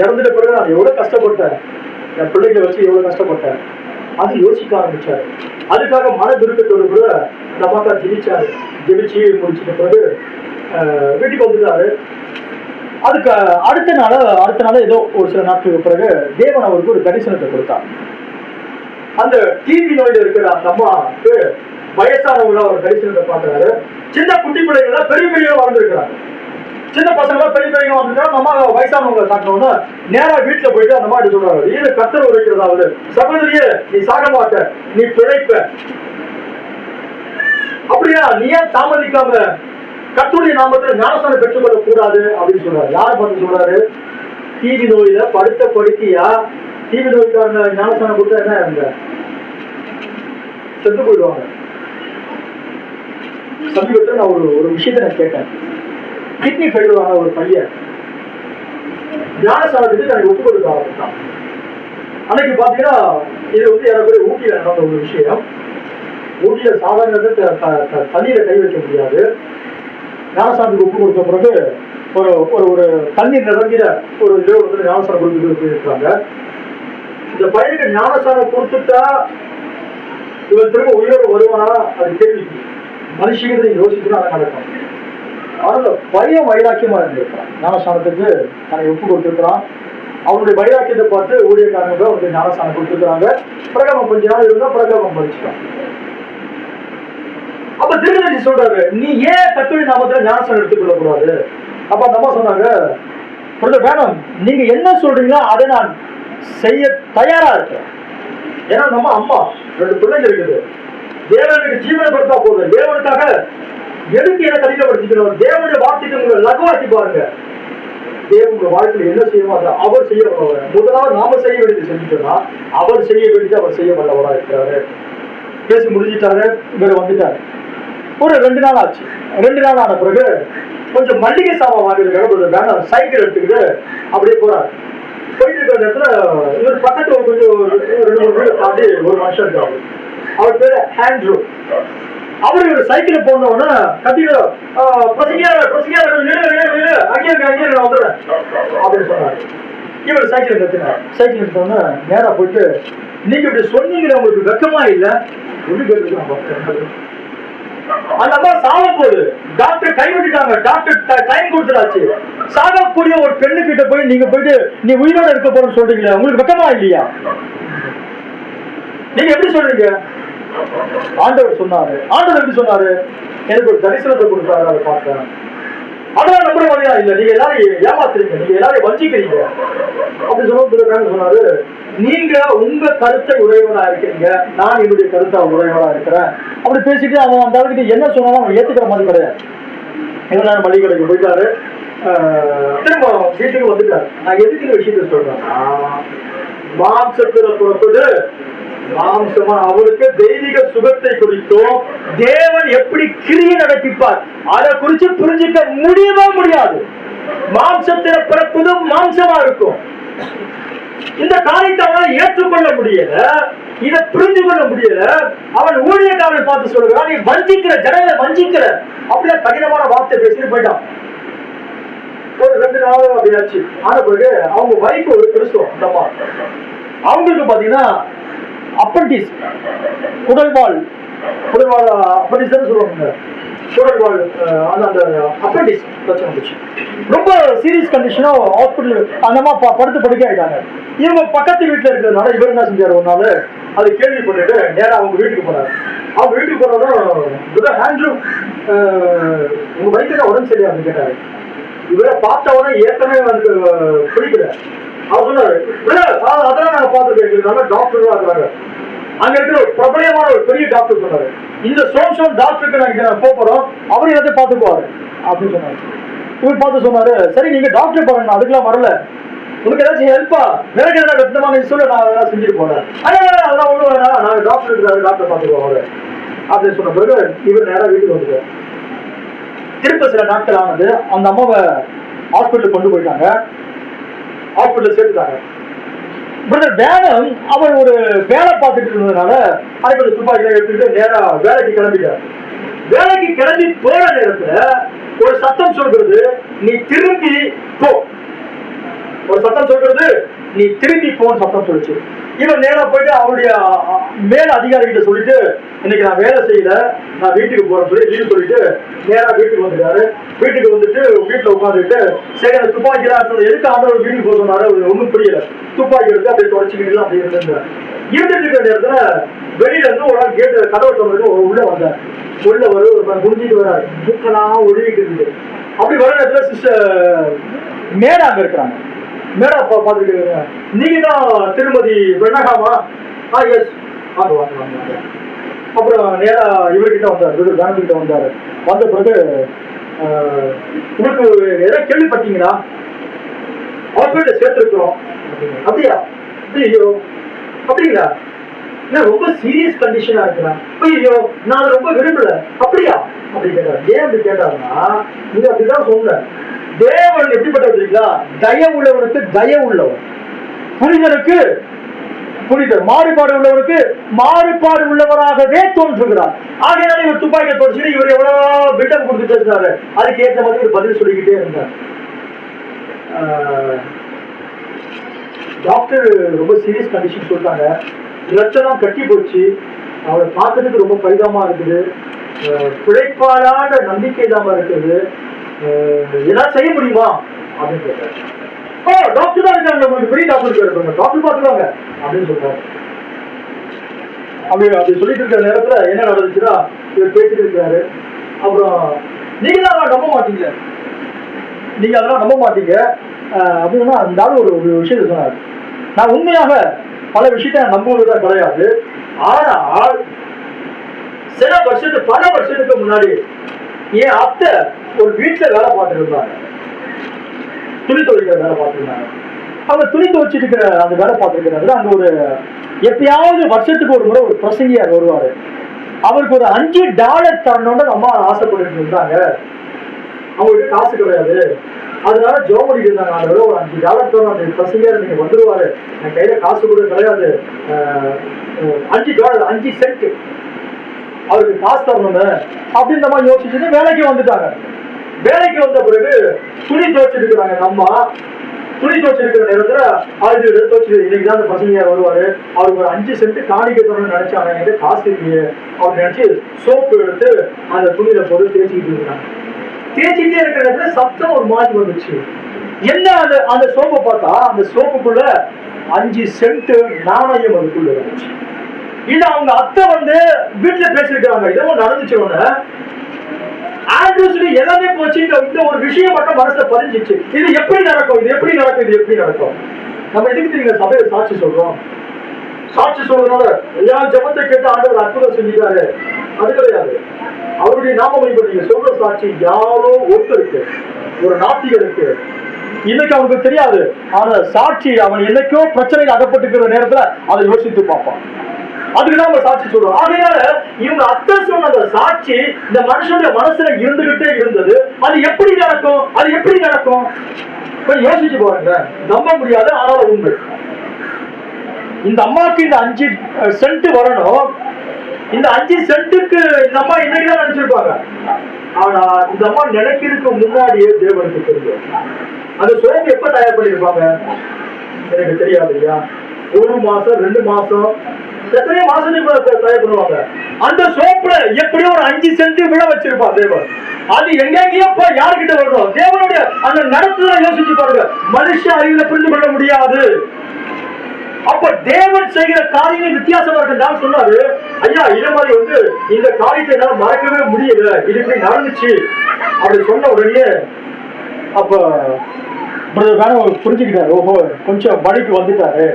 இறந்துட்ட பிறகு நான் எவ்வளவு கஷ்டப்பட்டேன், என் பிள்ளைகளை வச்சு எவ்வளவு கஷ்டப்பட்டேன், அது யோசிக்க ஆரம்பிச்சாரு. அதுக்காக மன துருக்கத்தோடு கூட இந்த அம்மாக்கா ஜெபிச்சாரு. ஜெபிச்சு முடிச்சிட்ட பிறகு வீட்டுக்கு வந்துட்டாரு. அதுக்கு அடுத்த நாள் ஏதோ ஒரு சில நாட்களுக்கு பிறகு தேவன் அவருக்கு ஒரு தரிசனத்தை கொடுத்தார். அந்த டிவி நோயில இருக்கிற அந்த அம்மாவுக்கு வயசானவங்கள ஒரு தரிசனத்தை பார்க்கிறாரு. சின்ன குட்டி பிள்ளைகள் பெரிய பெரிய வளர்ந்துருக்கிறாங்க. சின்ன பசங்க பெரிய பெரிய வளர்ந்துருக்காங்க. அம்மா வயசானவங்களை காட்டினோன்னா நேரா வீட்டுல போயிட்டு அந்த மாதிரி சொல்றாரு, இது கர்த்தர் உரைக்கிறதாவது, சகோதரியே நீ சாக மாட்ட, நீ பிழைப்ப. அப்படியா, நீ ஏன் தாமதிக்காம கர்த்தருடைய நாமத்தில் ஞானஸ்தானம் பெற்றுக்கொள்ள கூடாது அப்படின்னு சொல்றாரு. யாரை பார்த்து சொல்றாரு? டிவி நோயில படுத்த படுக்கையா டிவி நோய்க்கான ஞானஸ்தானம் கொடுத்தா என்ன இருந்த செத்து போயிடுவாங்க. சமீபத்தில் நான் ஒரு விஷயத்த நான் கேட்டேன். கிட்னி ஃபெயிலியர் ஆன ஒரு பையன் ஞானஸ்தானத்துக்கு எனக்கு ஒப்பு கொடுக்க ஆரம்பிச்சான். அன்னைக்கு பாத்தீங்கன்னா இது எனக்கு ஊட்டியில நடந்த ஒரு விஷயம். ஊட்டியில சாதாரண தண்ணீரை கை வைக்க முடியாது. ஞானஸ்தானத்துக்கு ஒப்பு கொடுத்த பிறகு ஒரு தண்ணீர் நிரம்பின ஒரு இரவு ஞானஸ்தானம் கொடுத்துட்டு போயிருக்காங்க. இந்த பையனுக்கு ஞானஸ்தானம் கொடுத்துட்டா இவன் திரும்ப உயிரோடு வருவானா அது கேள்வி. மனுஷங்க யோசிச்சுன்னா அதை நடக்கும். அதனால பயம் வைராக்கியமா இருந்திருக்கிறான். ஞானஸ்தானத்துக்கு தன்னை ஒப்பு கொடுத்திருக்கிறான். அவனுடைய வைராக்கியத்தை பார்த்து ஊழியக்காரங்க அவனுக்கு ஞானஸ்தானம் கொடுத்துருக்காங்க. பிரகமம் கொஞ்ச நாள் இருந்தா பிரகமம் படிச்சுட்டான். அப்ப திருநெல்வேலி சொல்றாரு, நீ ஏன் கர்த்தருடைய நாமத்துல ஞானஸ்தானம் எடுத்துக்கொள்ள கூடாது? அப்ப அந்த அம்மா சொன்னாங்க, வேணும், நீங்க என்ன சொல்றீங்களோ அதை நான் செய்ய தயாரா இருக்கேன். ஏன்னா நம்ம அம்மா 2 பிள்ளைங்க இருக்குது. தேவனுக்கு ஜீவனை கொடுத்தா போதும். தேவனுக்காக எதுக்கு என்ன கடினப்படுத்திக்கணும்? தேவனுடைய வார்த்தைக்கு உங்களை லகுவாக்கி பாருங்க. தேவனுடைய வாழ்க்கையில் என்ன செய்யணுமோ அதை அவர் செய்ய வல்லவர். முதலாவது நாம செய்ய வேண்டியது செஞ்சுட்டோம்னா அவர் செய்ய வேண்டியது அவர் செய்ய வல்லவராக இருக்கிறாரு. பேசி முடிஞ்சிட்டாரு. இவர் வந்துட்டாரு. ஒரு 2 நாள் ஆச்சு. 2 நாள் ஆன பிறகு கொஞ்சம் மல்லிகை சாமான் வாங்கியிருக்காரு. சைக்கிள் எடுத்துக்கிட்டு அப்படியே போறாரு. போயிட்டு இருக்கிற இடத்துல இவர் பக்கத்துல கொஞ்சம் 2-3 வீடு தாண்டி ஒரு மனுஷன் இருக்காரு. அவர் பேரு ஆண்ட்ரூ. அவரு ஒரு சைக்கிள போனோன்னு கத்திட்டு அங்கே வந்துடுறேன் அப்படின்னு சொன்னாரு. இவர் சைக்கிள் கத்துனார். சைக்கிள் எடுத்தோன்னு நேரா போயிட்டு, நீங்க இப்படி சொன்னீங்க உங்களுக்கு வெக்கமா இல்ல? ஒண்ணு கேட்டு அந்த அம்மா சாக போகுது. டாக்டர் கைவிட்டுட்டாங்க. டாக்டர் டைம் கொடுத்துடாச்சு. சாகக்கூடிய ஒரு பெண்ணு கிட்ட போய் நீங்க போயிட்டு நீ உயிரோட இருக்க போறன்னு சொல்றீங்களா? உங்களுக்கு வெக்கமா இல்லையா? நீங்க எப்படி சொல்றீங்க? ஆண்டவர் சொன்னாரு. ஆண்டவர் எப்படி சொன்னாரு? எனக்கு ஒரு தரிசனத்தை கொடுத்தாரு. அதை பார்த்தேன். அதெல்லாம் நம்புற மாதிரியா இல்ல. நீங்க எல்லாரும் ஏமாத்துறீங்க, நீங்க எல்லாரையும் வஞ்சிக்கிறீங்க அப்படி சொன்னாரு. நீங்க உங்க கருத்தை உடையவனா இருக்கிறீங்க, நான் என்னுடைய கருத்தை உடையவனா இருக்கிறேன் அப்படி பேசிட்டு அவன் அந்த அளவுக்கு என்ன சொன்னாலும் அவன் ஏத்துக்கிற மாதிரி கிடையாது. எல்லாரும் மளிகை கடைக்கு போயிட்டாரு. திரும்ப வீட்டுக்கு வந்துட்டாரு. நான் எதுக்கு இந்த விஷயத்த சொல்றேன்னா, மாம்சத்துல புறப்பட்டு மாம்சமா அவருக்கு தெய்வீக சுகத்தை குறித்தும் தேவன் எப்படி கிரியை நடப்பிப்பார் அதை குறித்து புரிஞ்சுக்க முடியவே முடியாது. மாம்சத்தில பிறப்பதும் மாம்சமா இருக்கும். இந்த காரியத்தை அவன் ஏற்றுக்கொள்ள முடியல, இதை புரிந்து கொள்ள முடியல. அவன் ஊழியக்காரனை பார்த்து சொல்லுகிறான், நீ வஞ்சிக்கிற, ஜனங்களை வஞ்சிக்கிற அப்படியே கடினமான வார்த்தை பேசிட்டு போயிட்டான். ஒரு 2 நாள் அப்படியாச்சு. ஆன பிறகு அவங்க வைஃப் ஒரு கிறிஸ்துவம். அம்மா அவங்களுக்கு பாத்தீங்கன்னா அப்பண்டிஸ், குடல்வால் அப்பண்டிஸ் சொல்லுவாங்க. குடல்வால் அந்த அப்பண்டிஸ் பிரச்சனை வந்துச்சு. ரொம்ப சீரியஸ் கண்டிஷனா ஹாஸ்பிட்டல் அந்த அம்மா படுத்து படுக்கை ஆயிட்டாங்க. இவங்க பக்கத்து வீட்டுல இருக்கிறதுனால இவர் என்ன செஞ்சாரு, ஒரு நாள் அதை கேள்விப்பட்டுட்டு நேரம் அவங்க வீட்டுக்கு போனாரு. அவங்க வீட்டுக்கு போனதும் ஆண்ட்ரூ உங்க வயிற்றுல உடம்பு சரியா அப்படின்னு கேட்டாரு. இவரை பார்த்த உடனே ஏற்கனவே வந்து பிடிக்கல. அவர் சொன்னாரு, அதெல்லாம் நாங்க பார்த்துருக்கோம், டாக்டர் தான் இருக்கிறாங்க. அங்க இருக்கிற ஒரு பிரபலமான ஒரு பெரிய டாக்டர் சொன்னாரு, இந்த சோம் டாக்டருக்கு நாங்க போறோம், அவரு எல்லாத்தையும் பார்த்துக்குவாரு அப்படின்னு சொன்னாரு. இவர் பார்த்து சொன்னாரு, சரி நீங்க டாக்டர் பாருங்க, அதுக்கெல்லாம் வரல, உனக்கு ஏதாச்சும் ஹெல்ப்பா எனக்கு என்ன வெட்டமா சொல்ல, நான் அதெல்லாம் செஞ்சுட்டு போனேன். அதெல்லாம் ஒண்ணு வேணாம், நாங்க டாக்டர் இருக்கிறாரு, டாக்டர் பார்த்துக்குவாரு அப்படின்னு சொன்ன பிறகு இவர் நேரா வீட்டுக்கு வந்துட்டார். திருப்ப சில நாட்கள் ஆனது. அந்த அம்மாவை ஹாஸ்பிட்டலுக்கு கொண்டு போயிட்டாங்க. ஹாஸ்பிட்டல் சேர்த்துட்டாங்க. பிரதர் வேனம் அவர் ஒரு வேலை பார்த்துட்டு இருந்ததுனால அதுக்கு துப்பாக்கிலாம் எடுத்துக்கிட்டு நேரா வேலைக்கு கிளம்பிட்டார். வேலைக்கு கிளம்பி போற நேரத்துல ஒரு சத்தம் சொல்றது, நீ திரும்பி போ. ஒரு சத்தம் சொல்றது, நீ திரும்பி போன்னு சத்தம் சொல்லிச்சு. இவர் நேரா போயிட்டு அவருடைய மேல அதிகாரி கிட்ட சொல்லிட்டு, இன்னைக்கு நான் வேலை செய்யல, நான் வீட்டுக்கு போறேன்னு சொல்லி லீவ் சொல்லிட்டு நேரா வீட்டுக்கு வந்துட்டாரு. வீட்டுக்கு வந்துட்டு வீட்டுல உட்காந்துட்டு, சரி அந்த துப்பாக்கி எல்லாம் எதுக்கு ஆண்டவர் வீட்டுக்கு போக சொன்னாரு ஒன்றும் புரியல. துப்பாக்கி எடுத்து அப்படியே தொடச்சிக்கிட்டு அப்படி இருந்துட்டு இருக்கிற நேரத்துல வெளியில இருந்து ஒரு நாள் கேட்டு கதவை திறந்து உள்ள வந்தார். உள்ள வரும் குடிஞ்சிட்டு வராரு, புக்கெல்லாம் ஒழுகிட்டு இருந்து. அப்படி வர நேரத்துல சிஸ்டர் மேடா அங்க இருக்கிறாங்க. மேடா பாத்துக்கிட்டு, நீங்க தான் திருமதி வெண்ணகாமா? எஸ். அப்புறம் நேரா இவர்கிட்ட வந்தாரு, கணக்கிட்ட வந்தாரு. வந்த பிறகு உங்களுக்கு ஏதாவது கேள்விப்பட்டீங்களா? ஹாஸ்பிட்டல் சேர்த்துருக்கிறோம். அப்படியா? ஐயோ அப்படிங்களா? ரொம்ப சீரியஸ் கண்டிஷனா இருக்கிறேன். ஐயோ நான் ரொம்ப விரும்பல. அப்படியா அப்படி கேட்டாரு. ஏன் அப்படி கேட்டாருன்னா, நீங்க அப்படிதான் சொன்னேன், தேவன் எப்படிப்பட்டவர்களா? தயவு உள்ளவனுக்கு தயவு உள்ளவன், புனிதனுக்கு புனிதர், மாறுபாடு உள்ளவனுக்கு மாறுபாடு உள்ளவராகவே தோன்றுகிறார். ஆகையால இவர் துப்பாக்கியை தொடச்சு இவர் எவ்வளவு பில்டப் கொடுத்து பேசினாரு, அதுக்கு ஏற்ற மாதிரி ஒரு பதில் சொல்லிக்கிட்டே இருந்தார். டாக்டர் ரொம்ப சீரியஸ் கண்டிஷன் சொல்லிட்டாங்க, லட்சணம் கட்டி போச்சு, அவளை பார்க்கறதுக்கு ரொம்ப பரிதாபமா இருக்குது. பிழைப்பாடான நம்பிக்கை இல்லாம இருக்குது. ஏதாவது செய்ய முடியுமா அப்படின்னு கேட்டாரு. டாக்டர் தான் இருக்காங்க, உங்களுக்கு பெரிய டாக்டர் இருக்காங்க, டாக்டர் பார்த்துருவாங்க அப்படின்னு சொல்றாரு. அப்படி சொல்லிட்டு இருக்கிற நேரத்துல என்ன நடந்துச்சுன்னா, இவர் பேசிட்டு இருக்கிறாரு. அப்புறம் நீங்க தான் அதெல்லாம் நம்ப மாட்டீங்க, நீங்க அதெல்லாம் நம்ப மாட்டீங்க அப்படின்னா அந்த ஆள் ஒரு விஷயத்த சொன்னார். நான் உண்மையாக பல விஷயத்த நம்புவதுதான் கிடையாது. ஆனால் பல வருஷத்துக்கு முன்னாடி என் அத்தை ஒரு வீட்டுல வேலை பார்த்துட்டு இருந்தாங்க, துணி துவைக்கிற வேலை பார்த்துருந்தாங்க. அவங்க துணி துவைச்சிட்டு இருக்கிற அந்த வேலை பார்த்துருக்கிறாங்க. அங்க ஒரு எப்பயாவது வருஷத்துக்கு ஒரு முறை ஒரு பிரசங்கியார் வருவாரு. அவருக்கு ஒரு $5 தரணும்னு அம்மா ஆசைப்பட்டு இருந்தாங்க. அவங்களுக்கு காசு கிடையாது, அதனால ஜோம் பண்ணிட்டு இருந்தாங்க. அதனால ஒரு $5 தரணும், அந்த பிரசங்கியார் நீங்க வந்துருவாரு, என் கையில காசு கூட கிடையாது, $5 5 சென்ட் அவருக்கு காசு தரணும்னு அப்படின்ற மாதிரி யோசிச்சுட்டு வேலைக்கு வந்துட்டாங்க. வேலைக்கு வந்த பிறகு துணி துவைச்சிட்டு இருக்கிறாங்க. அம்மா துணி துவைச்சிருக்கிற நேரத்துல ஆயுத துவைச்சு இன்னைக்கு தான் அந்த பசங்க வருவாரு, அவருக்கு ஒரு 5 சென்ட் காணிக்க தரணும்னு நினைச்சாங்க. என்கிட்ட காசு இல்லையே அவர் நினைச்சு சோப்பு எடுத்து அந்த துணியில போட்டு தேய்ச்சிக்கிட்டு இருக்கிறாங்க. தேய்ச்சிக்கிட்டே இருக்கிற நேரத்துல சத்தம் ஒரு மாதிரி வந்துச்சு. என்ன அந்த சோப்பை பார்த்தா அந்த சோப்புக்குள்ள 5 சென்ட் நாணயம் அதுக்குள்ள இருந்துச்சு. இது அவங்க அத்தை வந்து வீட்டுல பேசிருக்காங்க. இதெல்லாம் நடந்துச்சு. ஆண்ட்ரூஸ்ல எல்லாமே போச்சு. இந்த ஒரு விஷயம் மட்டும் மனசுல பதிஞ்சிச்சு. இது எப்படி நடக்கும், இது எப்படி நடக்கும், இது எப்படி நடக்கும்? நம்ம எதுக்கு தெரியுங்க சபையில சாட்சி சொல்றோம்? சாட்சி சொல்றதுனால எல்லா ஜபத்தை கேட்டு ஆண்டவர் அற்புதம் செஞ்சுட்டாரு அது கிடையாது. அவருடைய நாமம் நீங்க சொல்ற சாட்சி யாரோ ஒருத்தருக்கு, ஒரு நாத்திகருக்கு இன்னைக்கு அவனுக்கு தெரியாது. ஆனா சாட்சி அவன் என்னைக்கோ பிரச்சனையில் அகப்பட்டுக்கிற நேரத்துல அதை யோசித்து பார்ப்பான். அதுக்குதான் நம்ம சாட்சி சொல்றோம். ஆகையால இவங்க அத்தை சொன்ன அந்த சாட்சி இந்த மனுஷனுடைய மனசுல இருந்துகிட்டே இருந்தது. அது எப்படி நடக்கும், அது எப்படி நடக்கும் யோசிச்சு பாருங்க. நம்ப முடியாது, ஆனாலும் உண்மை. இந்த அம்மாவுக்கு இந்த 5 சென்ட் வரணும். இந்த 5 சென்ட்டுக்கு இந்த அம்மா இன்னைக்குதான் நினைச்சிருப்பாங்க. ஆனா இந்த அம்மா நினைக்கிறதுக்கு முன்னாடியே தேவனுக்கு தெரியும். அந்த சோப்பு எப்ப தயார் பண்ணிருப்பாங்க எனக்கு தெரியாது இல்லையா? 1 மாசம் 2 மாசம் எத்தனையோ மாசத்துக்கு தயார் பண்ணுவாங்க. அந்த சோப்புல எப்படியோ ஒரு 5 சென்ட் விழ வச்சிருப்பான் தேவன். அது எங்கெங்கயோ போய் யாருக்கிட்ட வரணும்? தேவனுடைய அந்த நடத்துதலை யோசிச்சு பாருங்க. மனுஷ அறிவுல புரிந்து கொள்ள முடியாது. அப்ப தேவன் செய்கிற காரியங்கள் வித்தியாசமா இருக்கு. நான் சொன்னாரு, ஐயா இதே மாதிரி வந்து இந்த காரியத்தை என்னால மறக்கவே முடியல, இது இப்படி நடந்துச்சு அப்படி சொன்ன உடனே அப்ப புரிஞ்சுக்கிட்டாரு. ஓஹோ கொஞ்சம் வழிக்கு வந்துட்டாரு.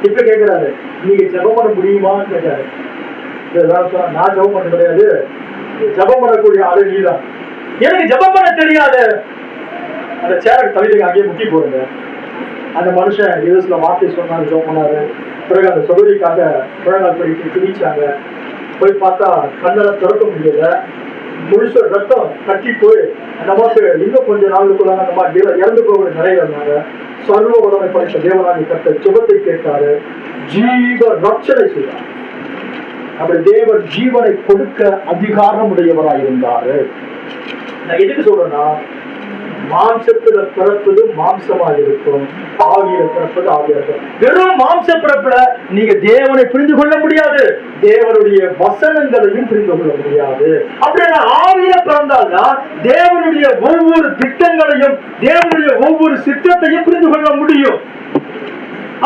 இப்ப கேட்கிறாரு, நீங்க ஜபம் பண்ண முடியுமான்னு கேட்டாரு. நான் ஜபம் பண்ண கிடையாது, ஜபம் பண்ணக்கூடிய ஆளு நீதான். எனக்கு ஜபம் பண்ண தெரியாது. அந்த சேருக்கு தவிர அங்கேயே முட்டி போடுங்க. அந்த மனுஷன் யூஎஸ்ல வார்த்தை சொன்னாரு, ஜபம் பண்ணாரு. பிறகு அந்த சகோதரிக்காக முழங்கால் படித்து திணிச்சாங்க. போய் பார்த்தா கண்ணனை திறக்க முடியல, முழுச ரத்தம் கட்டி போய் நமக்கு இன்னும் கொஞ்ச நாளுக்குள்ள நம்ம இறந்து போகிற நிலையில இருந்தாங்க. சர்வ உடமை படைத்த தேவனாகி கட்ட ஜெபத்தை கேட்டாரு, ஜீவ ரட்சணை செய்தார். அப்படி தேவன் ஜீவனை கொடுக்க அதிகாரம் உடையவராக இருந்தாரு. நான் எதுக்கு சொல்றேன்னா, மாம்சத்துல பிறப்பது மாம்சமாக இருக்கும், ஆவியில பிறப்பது ஆவியா இருக்கும். வெறும் மாம்ச பிறப்புல நீங்க தேவனை புரிந்து கொள்ள முடியாது, தேவனுடைய வசனங்களையும் புரிந்து கொள்ள முடியாது. அப்படின்னா ஆவியில பிறந்தால்தான் தேவனுடைய ஒவ்வொரு திட்டங்களையும் தேவனுடைய ஒவ்வொரு சித்தத்தையும் புரிந்து கொள்ள முடியும்.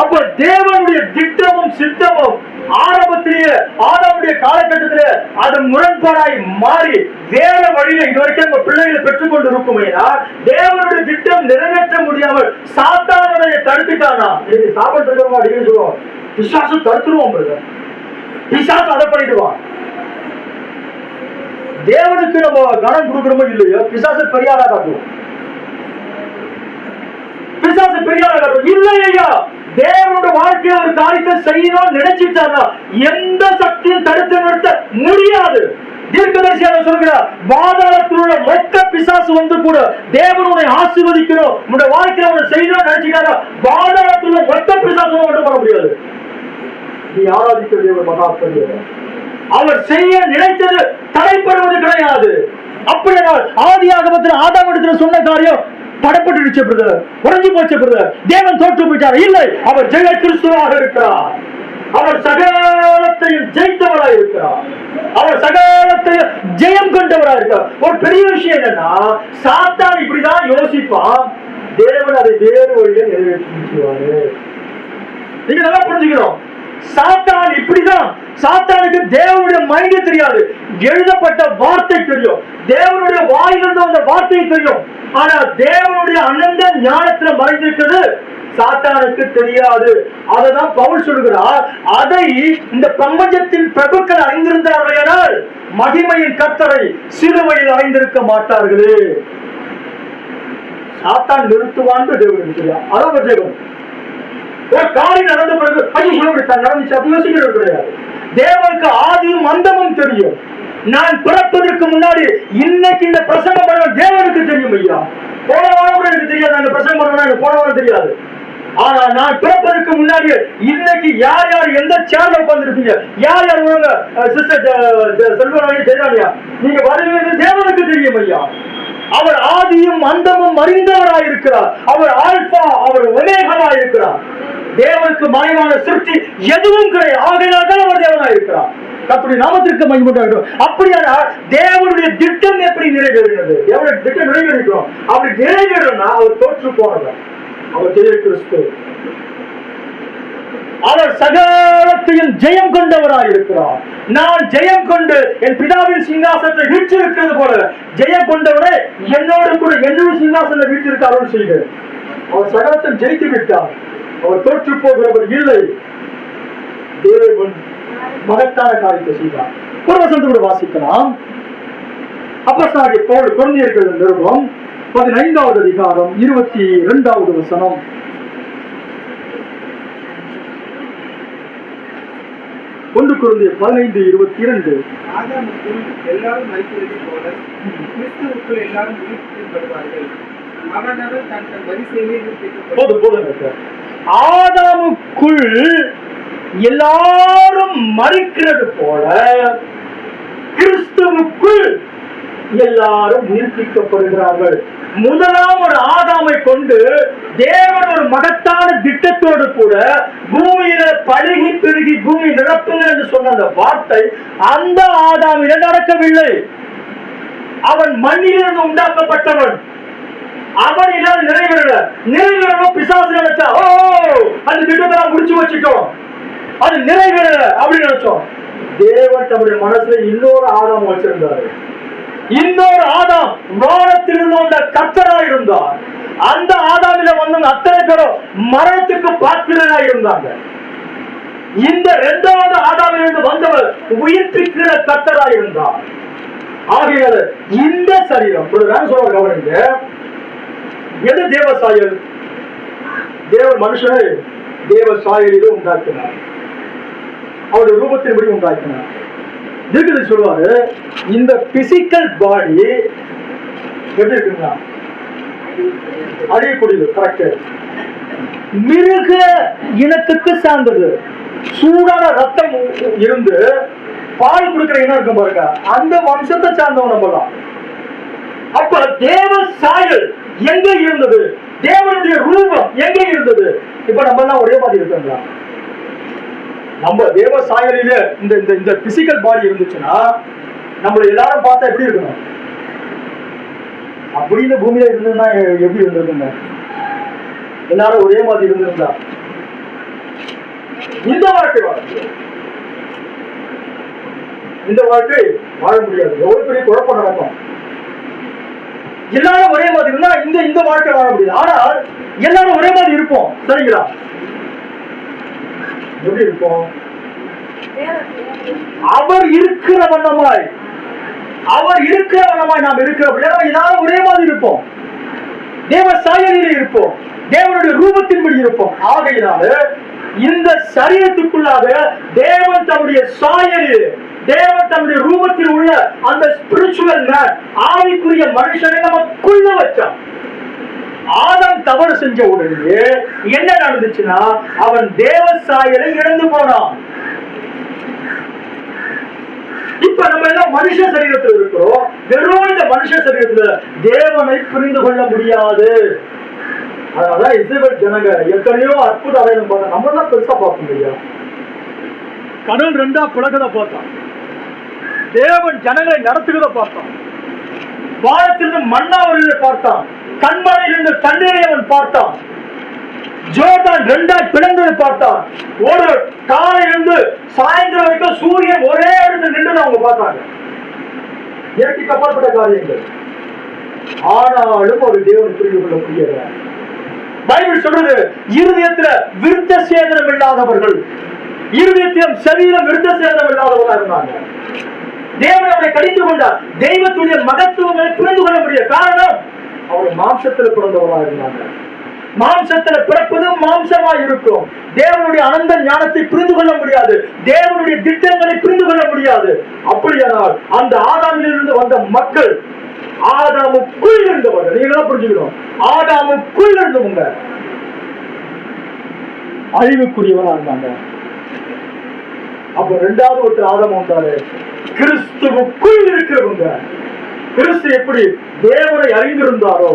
அப்ப தேவனுடைய திட்டமும் சித்தமும் ஆரம்பத்திலேயே ஆதாமுடைய காலகட்டத்திலே அது முரண்பாடாய் மாறி வேற வழியில இதுவரைக்கும் நம்ம பிள்ளைகளை பெற்றுக் கொண்டு இருக்குமேனா தேவனுடைய திட்டம் நிறைவேற்ற முடியாமல் சாத்தானுடைய தடுத்துட்டானா? சாப்பாடு தடுக்கிறோம் அப்படின்னு சொல்லுவோம், பிசாசு தடுத்துருவோம். பிசாசு அதை பண்ணிடுவான். தேவனுக்கு நம்ம கனம் கொடுக்கிறோமோ இல்லையோ, பிசாசு பெரியாரா காட்டுவோம். பிசாசு பெரியாரா காட்டுவோம். இல்லை ஐயா, தேவனுடைய வாழ்க்கையை ஒரு காரியத்தை செய்யணும்னு நினைச்சிட்டாங்க, எந்த சக்தியும் தடுத்து நிறுத்த முடியாது. தீர்க்கதரிசியாக சொல்கிறார், பாதாளத்தில் உள்ள மொத்த பிசாசு வந்து கூட தேவனுடைய ஆசீர்வதிக்கணும் உங்களுடைய வாழ்க்கையை ஒன்று செய்யணும்னு நினைச்சிட்டாங்க, பாதாளத்தில் உள்ள மொத்த பிசாசு மட்டும் பண்ண முடியாது. நீ ஆராதிக்க தேவன் மகா பெரியவர். அவர் செய்ய நினைத்தது தடைப்படுவது கிடையாது. அப்படியானால் ஆதி ஆகமத்தில் ஆதாம் சொன்ன காரியம் தடைப்பட்டுடுச்சு பிரதர், உறைஞ்சு போச்சு பிரதர், தேவன் தோற்று போயிட்டார். இல்லை, அவர் ஜெய கிறிஸ்துவாக இருக்கிறார். அவர் சகலத்தையும் ஜெயித்தவராய் இருக்கிறார். அவர் சகலத்தையும் ஜெயம் கொண்டவராய் இருக்கிறார். ஒரு பெரிய விஷயம் என்னன்னா, சாத்தான் இப்படிதான் யோசிப்பான், தேவன் அதை வேறு வழியை நிறைவேற்றுவாரு. நீங்க நல்லா புரிஞ்சுக்கணும். சாத்தான் இப்படிதான். சாத்தானுக்கு தேவனுடைய மைண்ட் தெரியாது, எழுதப்பட்ட வார்த்தை தெரியும், தேவனுடைய வாயிலிருந்து வந்த வார்த்தை தெரியும். ஆனா தேவனுடைய அனந்த ஞானத்துல மறைந்திருக்கிறது சாத்தானுக்கு தெரியாது. அததான் பவுல் சொல்கிறார், அதை இந்த பிரபஞ்சத்தின் பிரபுக்கள் அறிந்திருந்தார்கள், மகிமையின் கர்த்தரை சிலுவையில் அறிந்திருக்க மாட்டார்களே. சாத்தான் நிறுத்துவான்னு தேவனுக்கு தெரியாது. அதான் தேவன் ஒரு காரியம் நடந்த பிறகு நடந்துச்சு அப்படி யோசிக்கிறது கிடையாது. தேவனுக்கு ஆதியும் அந்தமும் தெரியும். நான் பிறப்பதற்கு முன்னாடி இன்னைக்கு இந்த பிரசங்கம் பண்ண தேவனுக்கு தெரியும். ஐயா, போன வாரம் கூட எனக்கு தெரியாது, அந்த பிரசங்கம் பண்ண எனக்கு போன வாரம் தெரியாது. ஆனா நான் பிறப்பதற்கு முன்னாடி இன்னைக்கு யார் யார் எந்த சேனல் உட்கார்ந்துருப்பீங்க, யார் யார் சிஸ்டர் செல்வராணி ஜெயராணியா நீங்க வருவீங்க தேவனுக்கு தெரியும். ஐயா, அவர் ஆதியும் அந்தமும் அறிந்தவராய் இருக்கிறார். அவர் ஆல்பா, அவர் ஒமேகாவாய் இருக்கிறார். தேவனுக்கு மறைவான சிருஷ்டி எதுவும் கிடையாது. ஆகையால் அவர் தேவனாய் இருக்கிறார். கர்த்தருடைய நாமத்திற்கு மகிமை உண்டாகட்டும். அப்படியானால் தேவனுடைய திட்டம் எப்படி நிறைவேறுகிறது? தேவனுடைய திட்டம் நிறைவேறுகிறோம். அப்படி நிறைவேறனா அவர் தோற்று போனவர், அவர் ஜெய கிறிஸ்து. அவர் சகலத்தையும் ஜெயம் கொண்டவராய் இருக்கிறார். நான் ஜெயம் கொண்டு என் பிதாவின் சிங்காசனத்தை வீற்றிருக்கிறது போல ஜெயம் கொண்டவரை என்னோடு கூட என்னோட சிங்காசனத்தை வீற்றிருக்கார் செய்து அவர் சகலத்தை ஜெயித்து விட்டார். அவர் தோற்று போகிறவர் இல்லை. தேவன் மகத்தான காரியத்தை செய்தார். ஒரு வசனத்தை கூட வாசிக்கலாம். அப்போஸ்தலனாகிய பவுல் கொரிந்தியர்களுக்கு நிருபம் 15வது அதிகாரம் 22வது வசனம். ஒன்று கொரிந்தியர் 15:22. ஆதாமுக்குள் எல்லாரும் மரித்தது போல கிறிஸ்துவுக்குள் எல்லாரும் உயிர்ப்பிக்கப்படுவார்கள். அவனவன் தன் தன் வரிசையிலே போதும். ஆதாமுக்குள் எல்லாரும் மரிக்கிறது போல கிறிஸ்துவுக்குள் எல்லாரும் உயிர்ப்பிக்கப்படுகிறார்கள். முதலாம் ஒரு ஆதாமை கொண்டு தேவன் ஒரு மகத்தான திட்டத்தோடு கூட பூமியில பழுகி பெருகி பூமி நிரப்புங்க என்று சொன்ன அந்த வார்த்தை அந்த ஆதாமில நடக்கவில்லை. அவன் மண்ணிலிருந்து உண்டாக்கப்பட்டவன். அவன் இல்லாத நிறைவேறணும் பிசாசு நினைச்சா, ஓ அந்த திட்டத்தை முடிச்சு வச்சுட்டோம், அது நிறைவேறல அப்படின்னு நினைச்சோம். தேவன் தம்முடைய மனசுல இன்னொரு ஆதாம் வச்சிருந்தாரு. இன்னொரு ஆதாம் வானத்திலிருந்து வந்த கர்த்தராய் இருந்தார். அந்த ஆதாமில வந்த அத்தனை பேரும் மரணத்துக்கு பாத்திரராய் இருந்தாங்க. இந்த இரண்டாவது ஆதாமிலிருந்து வந்தவர் உயிர்ப்பிக்கிற கர்த்தராய் இருந்தார். ஆகையால இந்த சரீரம் சொல்ற கவனிங்க, எது தேவ சாயல்? தேவ மனுஷனை தேவ சாயலிலே உண்டாக்கினார், அவருடைய ரூபத்தின்படி உண்டாக்கினார். இதுக்கு சொல்லுவாரு, இந்த பிசிக்கல் பாடி எப்படி இருக்குங்களா? அழியக்கூடியது. கரெக்ட். மிருக இனத்துக்கு சார்ந்தது. சூடான ரத்தம் இருந்து பால் கொடுக்கிற இனம் இருக்கும் பாருங்க, அந்த வம்சத்தை சார்ந்தவன் நம்மலாம். அப்ப தேவ சாயல் எங்க இருந்தது? தேவனுடைய ரூபம் எங்க இருந்தது? இப்ப நம்ம எல்லாம் ஒரே மாதிரி இருக்கா? நம்ம தேவ சாயலில இந்த இந்த பிசிக்கல் பாடி இருந்துச்சுன்னா நம்மள எல்லாரும் பார்த்தா எப்படி இருக்கணும்? அப்படி இந்த பூமியில இருந்ததுன்னா எப்படி இருந்திருக்குங்க? எல்லாரும் ஒரே மாதிரி இருந்திருந்தா இந்த வாழ்க்கை வாழ இந்த வாழ்க்கை வாழ முடியாது. எவ்வளவு பெரிய குழப்பம் நடக்கும். எல்லாரும் ஒரே மாதிரி இருந்தா இந்த வாழ்க்கை வாழ முடியாது. ஆனால் எல்லாரும் ஒரே மாதிரி இருப்போம். சரிங்களா? எப்படி இருப்போம்? அவர் இருக்கிற வண்ணமாய் நாம் இருக்கிறோம். எல்லாரும் ஒரே மாதிரி இருப்போம். தேவ சாயலிலே இருப்போம். தேவனுடைய ரூபத்தின்படி இருப்போம். ஆகையினால இந்த சரீரத்துக்குள்ளாக தேவன் தம்முடைய சாயலில், தேவன் தம்முடைய ரூபத்தில் உள்ள அந்த ஸ்பிரிச்சுவல் மேன், ஆவிக்குரிய மனுஷனை நமக்குள்ள வச்சான். ஆதாம் தவறு செஞ்ச உடனே என்ன நடந்துச்சுன்னா அவன் தேவ சாயலை இழந்து போனான். இப்ப நம்ம எல்லாம் மனுஷ சரீரத்தில் இருக்கிறோம். வெறும் இந்த மனுஷ சரீரத்துல தேவனை புரிந்து கொள்ள முடியாது. அதனாலதான் இஸ்ரவேல் ஜனங்க எத்தனையோ அற்புத அடையாளம் பார்த்தா நம்ம எல்லாம் பெருசா பார்க்க முடியாது. கடல் ரெண்டா பிளக்கத பார்த்தான். தேவன் ஜனங்களை நடத்துகிறத பார்த்தான். வானத்திலிருந்து மன்னா வருவதை பார்த்தான். கண்மலையிலிருந்து தண்ணீரை அவன் பார்த்தான். ஜோர்தான் ரெண்டா பிளந்ததை பார்த்தான். ஒரு காலையிலிருந்து சாயந்தரம் வரைக்கும் சூரியன் ஒரே இடத்துல நின்று அவங்க பார்த்தாங்க. இயற்கைக்கு அப்பாற்பட்ட காரியங்கள். ஆனாலும் ஒரு தேவன் புரிந்து கொள்ள முடியல. பைபிள் சொல்றது, இருதயத்துல விருத்த சேதனம் இல்லாதவர்கள், இருதயத்திலும் சரீரம் விருத்த சேதனம் இல்லாதவர்களா இருந்தாங்க. தேவன் அவரை கடிந்து கொண்டார். தெய்வத்துடைய மகத்துவங்களை புரிந்து கொள்ள முடிய காரணம், அவர் மாம்சத்துல பிறந்தவர்களா இருந்தாங்க. மாம்சத்துல பிறப்பது மாம்சமா இருக்கும். தேவனுடைய அனந்த ஞானத்தை புரிந்து கொள்ள முடியாது. தேவனுடைய திட்டங்களை புரிந்து கொள்ள முடியாது. அப்படியானால் அந்த ஆதாமிலிருந்து வந்த மக்கள் ஆதாமுக்குள் இருந்தவர்கள். நீங்க புரிஞ்சுக்கணும், ஆதாமுக்குள் இருந்தவங்க அழிவுக்குரியவனா இருந்தாங்க. அப்ப இரண்டாவது ஒருத்தர் ஆதாம் வந்தாரு, கிறிஸ்துவுக்குள் இருக்கிறவங்க. கிறிஸ்து எப்படி தேவனை அறிந்திருந்தாரோ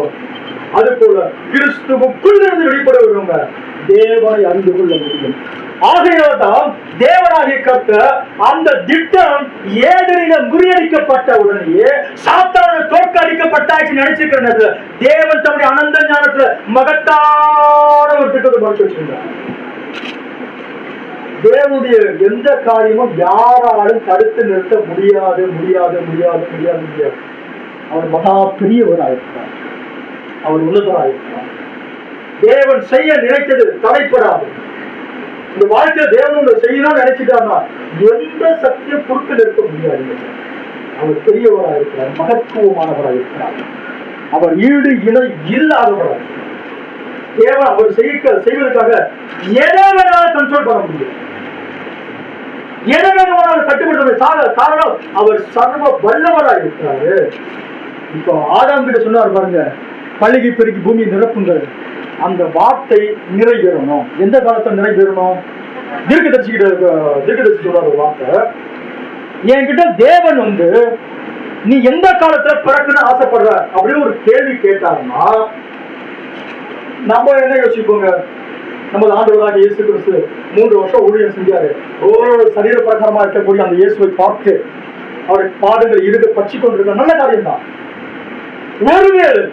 அது போல கிறிஸ்துவுக்குள் இருந்து வெளிப்படுவவங்க தேவனை அறிந்து கொள்ள முடியும். ஆகையால்தான் தேவனாகிய கர்த்தர் அந்த திட்டம் ஏதெனில முறியடிக்கப்பட்ட உடனேயே சாத்தான தோற்கடிக்கப்பட்டாச்சு நினைச்சுக்கிறது. தேவன் தம்முடைய அனந்த ஞானத்துல மகத்தான ஒரு திட்டத்தை மறைச்சு வச்சிருந்தார். தேவனுடைய எந்த காரியமும் யாராலும் தடுத்து நிறுத்த முடியாது முடியாது முடியாது முடியாது முடியாது. அவர் மகா பெரியவராயிருக்கிறார். அவர் உள்ளதராயிருக்கிறார். தேவன் செய்ய நினைத்தது தடைப்படாது. இந்த வாழ்க்கையில தேவன் செய்யணும்னு நினைச்சிட்டாருன்னா எந்த சக்தியும் குறுக்க நிறுத்த முடியாது. அவர் பெரியவராயிருக்கிறார், மகத்துவமானவராயிருக்கிறார். அவர் ஈடு இணை இல்லாதவராக தேவன் அவர் செய்வதற்காக எதை வேணாலும் கண்ட்ரோல் பண்ண முடியும். எதை வேணாலும் கட்டுப்படுத்த காரணம் அவர் சர்வ வல்லவராக இருக்கிறாரு. இப்போ ஆதாம் கிட்ட சொன்னார் பாருங்க, பள்ளிகை பெருக்கி பூமியை நிரப்புங்கள். அந்த வார்த்தை நிறைவேறணும். எந்த காலத்துல நிறைவேறணும்? தீர்க்கதரிசி சொல்றாரு ஒரு வார்த்தை, என்கிட்ட தேவன் நீ எந்த காலத்துல பிறக்குன்னு ஆசைப்படுற அப்படின்னு ஒரு கேள்வி கேட்டாருன்னா நம்ம என்ன யோசிப்போங்க? நமது ஆண்டவராக இயேசு கிறிஸ்து 3 வருஷம் ஊழியம் செஞ்சாரு. சரீர பிரகாரமா இருக்கக்கூடிய அந்த இயேசுவை பார்த்து அவருடைய பாதங்கள் இருக்க பற்றி கொண்டிருக்க நல்ல காரியம் தான். ஒருவேளை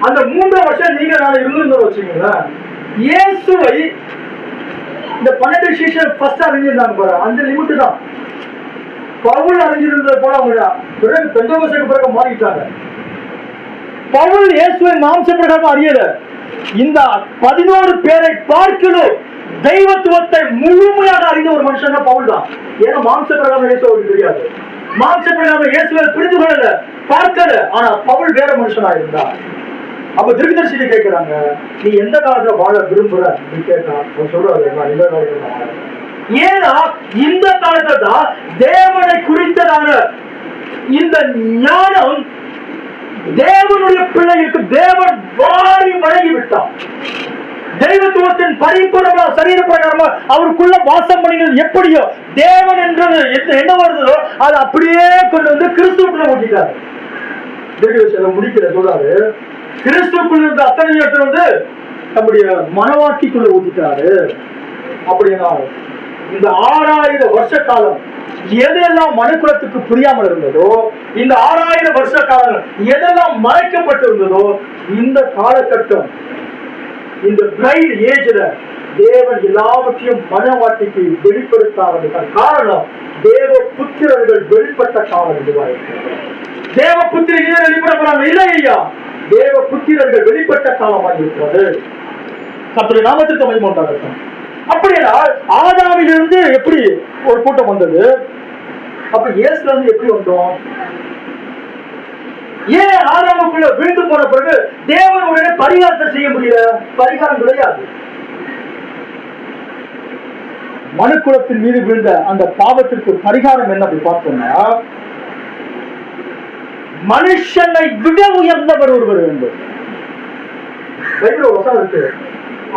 அந்த 3 வருஷம் நீங்க நான் இருந்திருந்தோம் வச்சுக்கீங்களேன், இயேசுவை இந்த 12 சீஷர் ஃபர்ஸ்ட் அறிஞ்சிருந்தாங்க பாரு, அந்த லிமிட் தான். பவுல் அறிஞ்சிருந்தது போல அவங்க பிறகு பெந்தகோஸ்துக்கு பிறகு மாறிட்டாங்க. பவுல் இயேசுவை மாம்ச பிரகாரம் அறியல. இந்த 11 பேரை பார்க்கணும் தெய்வத்துவத்தை முழுமையாக அறிந்த ஒரு மனுஷன் தான் பவுல் தான். ஏன்னா மாம்ச பிரகாரம் இயேசு அவருக்கு தெரியாது. மாம்ச பிரகாரம் இயேசுவை புரிந்து கொள்ளல, பார்க்கல. ஆனா பவுல் வேற மனுஷனா இருந்தா. அப்ப தீர்க்கதரிசி கேட்கிறாங்க, நீ எந்த காலத்துல வாழ விரும்புற அப்படின்னு கேட்டா அவர் சொல்றாரு, நான் இந்த காலத்துல வாழ. ஏன்னா இந்த காலத்துல தான் தேவனை குறித்ததான இந்த ஞானம் தேவனுடைய பிள்ளைகளுக்கு தேவன் வாரி வழங்கி விட்டான். தெய்வத்துவத்தின் பரிபூர்ணமா சரீர பிரகாரமா அவருக்குள்ள வாசம் பண்ணினது எப்படியோ தேவன் என்றது என்ன வருதோ அது அப்படியே கொண்டு கிறிஸ்துக்குள்ள ஊட்டிட்டாரு. முடிக்கிற சொல்றாரு, கிறிஸ்துக்குள்ள இருந்த அத்தனை இடத்துல நம்முடைய மனவாட்டிக்குள்ள ஊட்டிட்டாரு. அப்படின்னா இந்த 6000 வருஷ காலம் எதெல்லாம் மனுக்குலத்துக்கு புரியாமல் இருந்ததோ, இந்த 6000 வருஷ காலம் எதெல்லாம் மறைக்கப்பட்டிருந்ததோ, இந்த காலகட்டம் இந்த பிரைட் ஏஜ்ல தேவன் எல்லாவற்றையும் மனவாட்டிக்கு வெளிப்படுத்த ஆரம்பித்தார். காரணம், தேவ புத்திரர்கள் வெளிப்பட்ட காலம் இதுவாயிருக்கிறது. தேவ புத்திரர்கள் வெளிப்பட போறாங்க இல்லை ஐயா, தேவ புத்திரர்கள் வெளிப்பட்ட காலமாக இருக்கிறது. கர்த்தருடைய நாமத்திற்கு மகிமை உண்டாகட்டும். அப்படின்னா ஆதாமிலிருந்து எப்படி ஒரு கூட்டம் வந்தது, அப்ப இயேசுல இருந்து எப்படி வந்தோம்? ஏன் ஆதாமுக்குள்ள விழுந்து போன பிறகு தேவன் உடனே பரிகாரத்தை செய்ய முடியல? பரிகாரம் கிடையாது. மனுக்குலத்தின் மீது விழுந்த அந்த பாவத்திற்கு பரிகாரம் என்ன அப்படி பார்த்தோம்னா, மனுஷனை விட உயர்ந்தவர் ஒருவர் வேண்டும். வசனம் இருக்கு,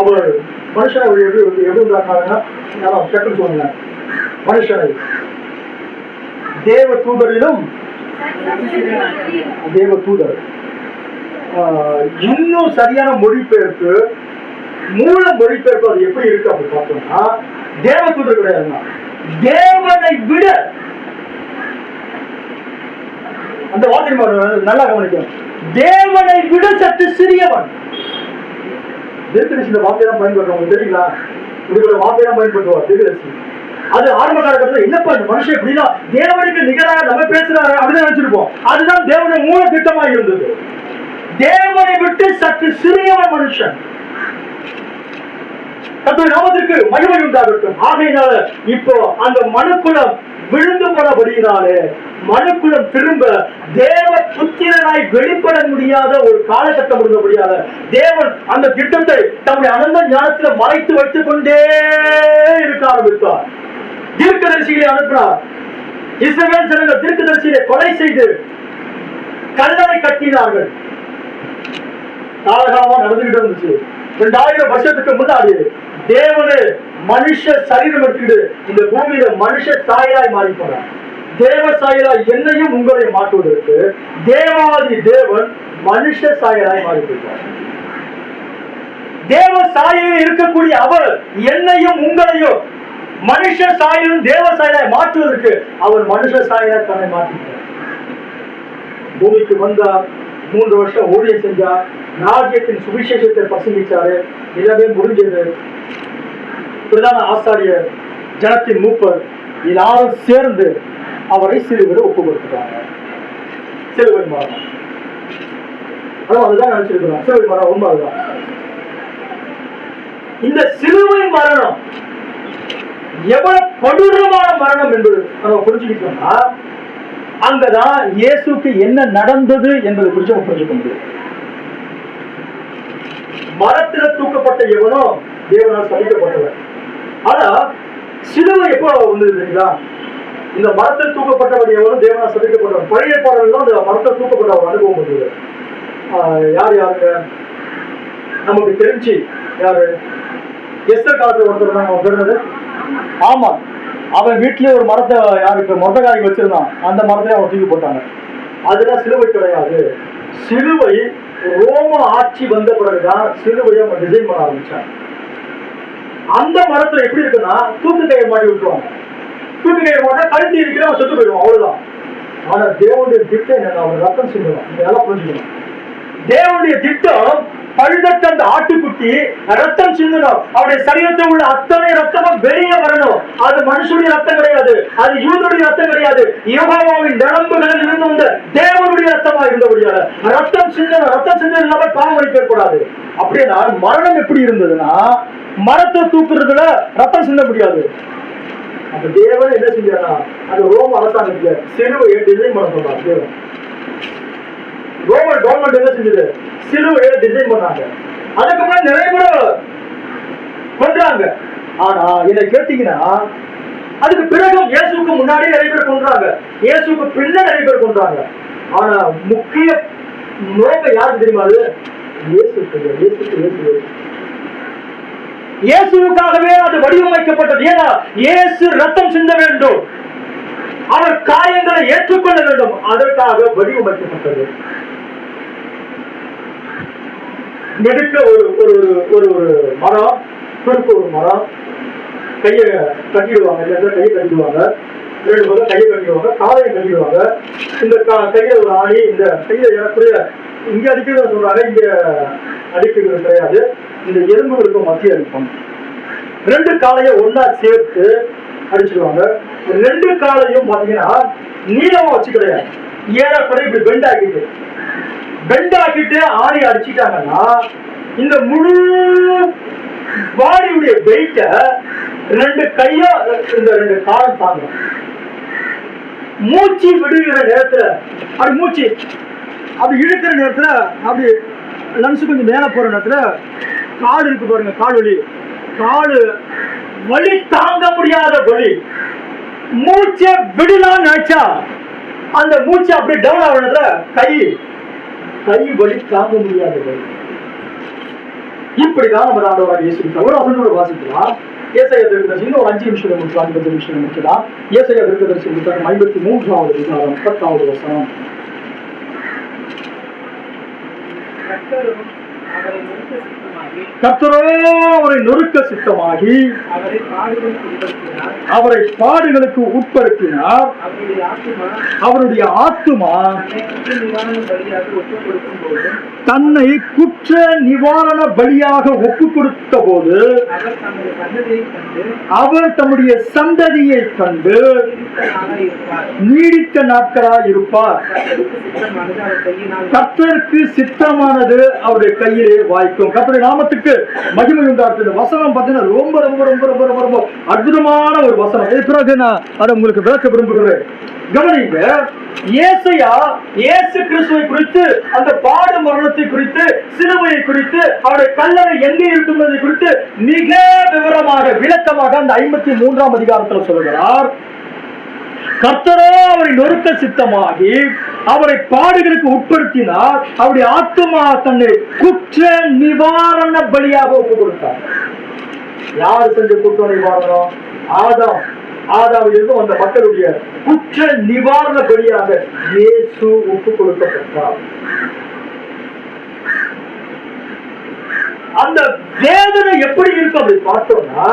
அவர் மனுஷனை எப்படி உண்டாக்குறாங்கன்னா சொன்ன மனுஷனை தேவ தூதரிலும் தேவ தூதர். இன்னும் சரியான மொழிபெயர்ப்பு, மூல மொழிபெயர்ப்பு அது எப்படி இருக்கு அப்படி பார்த்தோம்னா, தேவதூதர் கிடையாது, தேவனை விட. அந்த வார்த்தை நல்லா கவனிக்கணும். தேவனை விட சற்று சிறியவன். தீர்க்கதரிசி வார்த்தையெல்லாம் பயன்படுத்துவாங்க தெரியுங்களா? இப்படி வார்த்தையெல்லாம் பயன்படுத்துவார் தீர்க்கதரிசி. அது ஆரம்ப காலகட்டத்தில் என்னப்பா இந்த மனுஷன் இப்படிலாம் தேவனுக்கு நிகராக நம்ம பேசுறாரு அப்படின்னு நினைச்சிருப்போம். அதுதான் தேவனுடைய மூல திட்டமாக இருந்தது. தேவனை விட்டு சற்று சிறியவன் மனுஷன். கர்த்தருடைய நாமத்திற்கு மகிமை உண்டாகட்டும். ஆகையினால இப்போ அந்த மனுக்குலம் விழுந்து போனபடியினாலே மனுக்குலம் திரும்ப தேவ புத்திரனாய் வெளிப்பட முடியாத ஒரு காலகட்டம் இருந்தபடியால தேவன் அந்த திட்டத்தை தம்முடைய அனந்த ஞானத்துல மறைத்து வைத்துக் கொண்டே இருக்க ஆரம்பித்தார். தீர்க்கதரிசிகளை அனுப்பினார். இஸ்ரவேல் ஜனங்கள் தீர்க்கதரிசியை கொலை செய்து கல்லறை கட்டினார்கள். காலகாலமா நடந்துகிட்டு இருந்துச்சு. 2000 வருஷத்துக்கு முன்னாடி தேவனு மனுஷ சரீரம் எடுத்துக்கிட்டு இந்த பூமியில மனுஷ சாயலாய் மாறி போனார். தேவ சாயலாய் என்னையும் உங்களை மாற்றுவதற்கு தேவாதி தேவன் மனுஷ சாயலாய் மாறி போயிட்டார். தேவ சாயலில் இருக்கக்கூடிய அவர் என்னையும் உங்களையும் மனுஷ சாயலும் தேவ சாயலாய் மாற்றுவதற்கு அவர் மனுஷ சாயலாய் தன்னை மாற்றிட்டார். பூமிக்கு வந்தார். 3 வருஷம் ஊழியம் செஞ்சார். ராஜ்யத்தின் சுவிசேஷத்தை பிரசங்கிச்சாரு. எல்லாமே முடிஞ்சது. பிரதான ஆசாரியர், ஜனத்தின் மூப்பர் எல்லாரும் சேர்ந்து அவரை சிலுவையில ஒப்பு கொடுத்துட்டாங்க. சிலுவை மரணம். அதுதான் நினைச்சிருக்கிறோம். சிலுவை மரணம் உண்மை. அதுதான் இந்த சிலுவை மரணம் எவ்வளவு கொடூரமான மரணம் என்பது நம்ம புரிஞ்சுக்கிட்டோம்னா அங்கதான் இயேசுக்கு என்ன நடந்தது என்பதை குறித்து நம்ம புரிஞ்சுக்க முடியும். மரத்தில் தூக்கப்பட்ட எவனோ தேவனால் சபிக்கப்பட்டவன். ஆனா சிலுவை எப்போ வந்தது தெரியுங்களா? இந்த மரத்தில் தூக்கப்பட்டவன் எவனோ தேவனால் சபிக்கப்பட்டவன். பழைய பாடல்கள் அந்த மரத்தில் தூக்கப்பட்ட ஒரு அனுபவம் வந்தது. யார் யாருங்க நமக்கு தெரிஞ்சு யாரு? எஸ்தர் காலத்துல ஒருத்தர் தான் அவன் பிறந்தது. ஆமா, அவன் வீட்லயே ஒரு மரத்தை யாருக்கு மொத்தக்காரி வச்சிருந்தான். அந்த மரத்தையும் அவன் தூக்கி போட்டாங்க. அதெல்லாம் சிலுவை கிடையாது. சிலுவை ரோம ஆட்சி வந்த பிறகுதான் சிலுவையை அவங்க டிசைன் பண்ண ஆரம்பிச்சாங்க. அந்த மரத்துல எப்படி இருக்குன்னா தூக்கு கையை மாட்டி விட்டுருவாங்க. தூக்கு கையை மாட்டா கழுத்தி இருக்கிற அவன் செத்து போயிடுவான், அவ்வளவுதான். ஆனா தேவனுடைய திட்டம் என்னன்னா அவன் ரத்தம் சிந்துவான். இதெல்லாம் புரிஞ்சுக்கணும். தேவனுடைய திட்டம் பழுதட்ட அந்த ஆட்டுக்குட்டி ரத்தம் சிந்தணும். அவருடைய சரீரத்தில் உள்ள அத்தனை ரத்தமும் வெளியே வரணும். அது மனுஷனுடைய ரத்தம் கிடையாது, அது யூதனுடைய ரத்தம் கிடையாது. யெகோவாவின் நரம்புகளில் இருந்து வந்த தேவனுடைய ரத்தமா இருந்தபடியால ரத்தம் சிந்தணும். ரத்தம் சிந்தம் இல்லாம பாவம் அளிக்கப்படாது. அப்படின்னா மரணம் எப்படி இருந்ததுன்னா மரத்தை தூக்குறதுல ரத்தம் சிந்த முடியாது. அந்த தேவன் என்ன செஞ்சாரா? அந்த ரோம அரசாங்கத்துல சிலுவையை டிசைன் பண்ண சொன்னார். தேவன் ரோமன் கவர்மெண்ட் என்ன செஞ்சது? சிலுவையை டிசைன் பண்ணாங்க. அதுக்கு முன்னாடி நிறைய பேர் பண்றாங்க. ஆனா இதை கேட்டீங்கன்னா அதுக்கு பிறகு இயேசுக்கு முன்னாடி நிறைய பேர் கொன்றாங்க, இயேசுக்கு பின்ன நிறைய பேர் கொன்றாங்க. ஆனா முக்கிய நோக்கம் யாருக்கு தெரியுமா? அது இயேசுக்காகவே அது வடிவமைக்கப்பட்டது. ஏன்னா இயேசு ரத்தம் சிந்த வேண்டும், அவர் காயங்களை ஏற்றுக்கொள்ள வேண்டும், அதற்காக வடிவமைக்கப்பட்டது. நெடுக்க ஒரு ஒரு மரம், குறுக்கு ஒரு மரம், கையை கட்டிடுவாங்க. கையை கட்டிடுவாங்க, 2 பக்கம் கையை கட்டிடுவாங்க, காலையை கட்டிடுவாங்க. இந்த கையில ஒரு ஆணி, இந்த கையில ஏறக்குறைய இங்க அடிக்கிறது சொல்றாங்க, இங்க அடிக்கிறது கிடையாது. இந்த எலும்புகளுக்கு மத்திய அடிப்பாங்க. 2 காலையை ஒன்னா சேர்த்து அடிச்சிடுவாங்க. 2 காலையும் பாத்தீங்கன்னா நீளமா வச்சு கிடையாது, ஏறக்குறைய இப்படி பெண்ட் ஆக்கிட்டு ஆணி அடிச்சுட்டாங்கன்னா இந்த முழு பாடியுடைய வெயிட்ட 2 கையா இந்த 2 காலம் தாங்க. மூச்சு விடுகிற நேரத்துல அப்படி மூச்சு அப்படி இழுக்கிற நேரத்துல அப்படி லங்ஸ் கொஞ்சம் மேல போற நேரத்துல கால் இருக்கு பாருங்க, கால் வலி தாங்க முடியாத வலி. மூச்சை விடலாம்னு நினைச்சா அந்த மூச்சு அப்படியே டவுன் ஆகுறதுல கை வலி தாங்க முடியாத வலி. இப்படிதான் நம்ம ஆண்டவராக இயேசு ஒரு வசனத்தோட வாசிக்கலாம். ஏசாயா தீர்க்கதரிசி இன்னும் 5 நிமிஷம் முடிக்கலாம், 5 நிமிஷம் முடிக்கலாம். ஏசாயா தீர்க்கதரிசி புத்தகம் 53வது அதிகாரம் 10வது வசனம். அவரை நொறுக்க சித்தமாகி கர்த்தரோ அவரை நொறுக்க சித்தமாகி அவரை பாடுகளுக்கு உட்படுத்தினார். அவருடைய ஆத்துமா தன்னை குற்ற நிவாரண பலியாக ஒப்பு கொடுத்த போது அவர் தம்முடைய சந்ததியை கண்டு நீடித்த நாட்களாய் இருப்பார். கர்த்தருக்கு சித்தமானது அவருடைய கையிலே வாய்க்கும். கர்த்தருடைய நாமத்துக்கு மகிமை உண்டாக்குது. வசனம் பார்த்தீங்கன்னா ரொம்ப ரொம்ப ரொம்ப ரொம்ப ரொம்ப ரொம்ப அற்புதமான ஒரு வசனம். பிறகு நான் அதை உங்களுக்கு விளக்க விரும்புகிறேன். கவனிங்க, ஏசாயா இயேசு கிறிஸ்துவை குறித்து, அந்த பாடு மரணத்தை குறித்து, சிலுவையை குறித்து, அவருடைய கல்லறை எங்கே இருக்குஎன்பதை குறித்து மிக விவரமாக விளக்கமாக அந்த 53ஆம் அதிகாரத்தில் சொல்கிறார். கர்த்தரோ அவரை நொறுக்க சித்தமாகி அவரை பாடுகளுக்கு உட்படுத்தினார். அவருடைய ஆத்துமா தன்னை குற்ற நிவாரண பலியாக ஒப்பு கொடுத்தார். யாரு செஞ்ச குற்ற நிவாரணம்? ஆதாமிலிருந்து வந்த மக்களுடைய குற்ற நிவாரண பலியாக இயேசு ஒப்பு கொடுக்கப்பட்டார். அந்த வேதனை எப்படி இருக்கும் அப்படி பார்த்தோம்னா,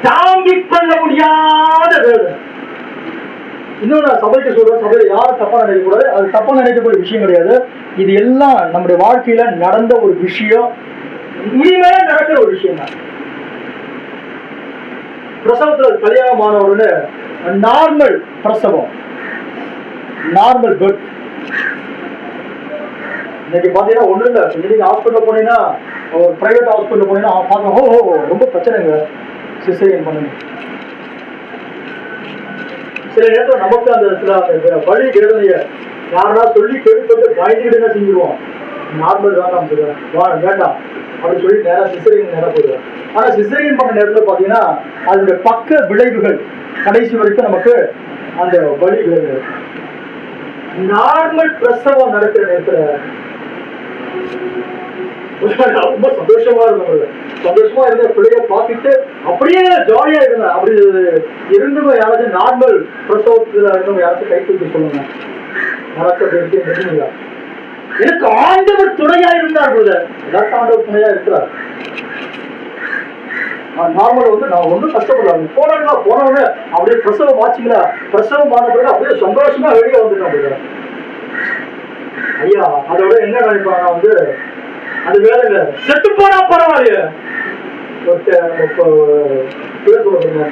தாங்கிக் கொள்ள முடியாத வேதனை. இன்னும் நான் சபைக்கு சொல்றேன், சபையில யாரும் தப்பா நினைக்க கூடாது. அது தப்பா நினைக்கக்கூடிய விஷயம் கிடையாது. இது எல்லாம் நம்முடைய வாழ்க்கையில நடந்த ஒரு விஷயம், இனிமேல நடக்கிற ஒரு விஷயம் தான். பிரசவத்துல கல்யாணமானவருன்னு நார்மல் பிரசவம், நார்மல் பர்த். இன்னைக்கு பாத்தீங்கன்னா ஒண்ணு இல்ல, இன்னைக்கு ஹாஸ்பிட்டல் போனீங்கன்னா, ஒரு பிரைவேட் ஹாஸ்பிட்டல் போனீங்கன்னா பார்த்தோம், ஓ ரொம்ப பிரச்சனைங்க, சிசேரியன் பண்ணுங்க. சில நேரத்தில் நமக்கு அந்த வலி வேதனைய யாரா சொல்லி கேட்டு பயந்துக்கிட்டு என்ன செஞ்சிருவோம், நார்மல் வேண்டாம் வேண்டாம் அப்படின்னு சொல்லி நேரம் சிசேரியன் நேரம் போயிடுவோம். ஆனா சிசேரியன் பண்ண நேரத்தில் பாத்தீங்கன்னா அதனுடைய பக்க விளைவுகள் கடைசி வரைக்கும் நமக்கு அந்த வலி வேதனை. நார்மல் பிரசவம் நடக்கிற நேரத்துல ரொம்ப சந்தோஷமா இருந்தது. சந்தோஷமா இருந்த பிள்ளைய பார்த்துட்டு அப்படியே ஜாலியா இருந்தேன். அப்படி இருந்தவங்க யாராச்சும் நார்மல் பிரசவத்துல இருந்தவங்க யாராச்சும் கை தூக்கி சொல்லுங்க. யாராச்சும் எனக்கு ஆண்டவர் துணையா இருந்தார். எல்லாருக்கும் ஆண்டவர் துணையா இருக்கிறார். நார்மல் வந்து நான் ஒன்றும் கஷ்டப்படலாம். போனவங்க அப்படியே பிரசவம் ஆச்சுங்களா, பிரசவம் ஆன பிறகு அப்படியே சந்தோஷமா வெளியே வந்துட்டேன். ஐயா அதோட என்ன நினைப்பாங்க வந்து, அது வேற இல்ல, செத்து போனா பரவாயில்ல.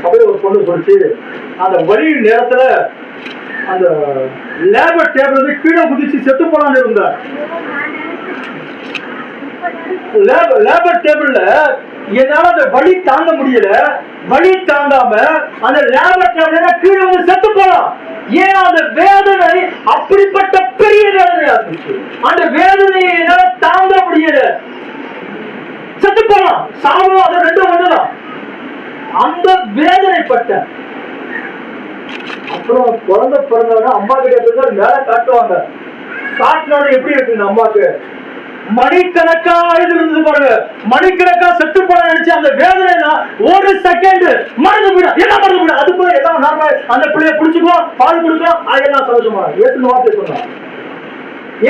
சபையில ஒரு பொண்ணு சொல்லிச்சு, அந்த வலி நேரத்துல அந்த லேபர் டேபிள் கீழே குதிச்சு செத்து போனான்னு இருந்தா. லேபர் டேபிள்ல என்னால அந்த வலி தாங்க முடியல, வலி தாங்காம அந்த லேபர் டேபிள் கீழே வந்து செத்து போலாம். ஏன்? அந்த வேதனை அப்படிப்பட்ட பெரிய வேதனையா இருந்துச்சு. அந்த வேதனையை என்னால தாங்க முடியல, செத்து போலாம், சாவும், அது ரெண்டும் ஒண்ணுதான். அந்த வேதனைப்பட்ட அப்புறம் குழந்தை பிறந்தவங்க அம்மா கிட்ட மேல காட்டுவாங்க. காட்டினோட எப்படி இருக்குங்க அம்மாக்கு? மணிக்கணக்கா இருந்து பாருங்க, மணிக்கணக்கா செத்து போன நினைச்சு அந்த வேதனை ஒரு செகண்ட் மறந்து போயிடும். என்ன மறந்து போயிடும்? அது கூட எல்லாம் நாம அந்த பிள்ளைய பிடிச்சுக்கோம், பால் கொடுக்கோம், அதெல்லாம் சந்தோஷமா. ஏசு வார்த்தை சொன்னார்,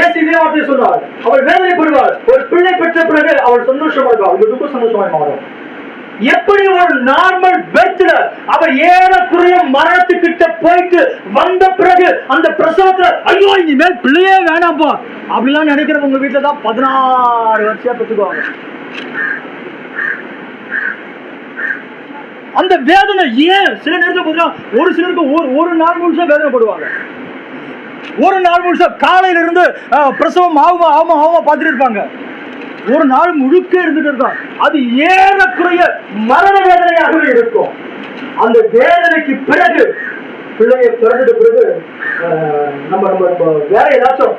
ஏசு இதே வார்த்தையை சொன்னார். அவள் வேதனைப்படுவார். ஒரு பிள்ளை பெற்ற பிறகு அவள் சந்தோஷமா இருக்கா, அவள் துக்கம் சந்தோஷமாய் மாறும். எப்படி ஒரு நார்மல் பெர்த்ல அவ ஏறக்குறைய மரணத்துக்கிட்ட போயிட்டு வந்த பிறகு அந்த பிரசவத்துல ஐயோ இனிமேல் பிள்ளையே வேணாம்பா அப்படிலாம் நினைக்கிறவங்க உங்க வீட்டுல தான் 16 வருஷம் பெற்றுக்குவாங்க. அந்த வேதனை ஏன் சில நேரத்துல ஒரு சிலருக்கு ஒரு நாள் முழுசா வேதனைப்படுவாங்க. ஒரு நாள் முழுசா காலையில இருந்து பிரசவம் ஆகுமா ஆகுமா ஆகுமா பார்த்துட்டு இருப்பாங்க. ஒரு நாள் முழுக்க இருந்துட்டு இருக்கும். அது ஏறக்குறைய மரண வேதனையாகவே இருக்கும். அந்த வேதனைக்கு பிறகு பிள்ளைய பிறந்துட்டு பிறகு நம்ம நம்ம நம்ம வேற ஏதாச்சும்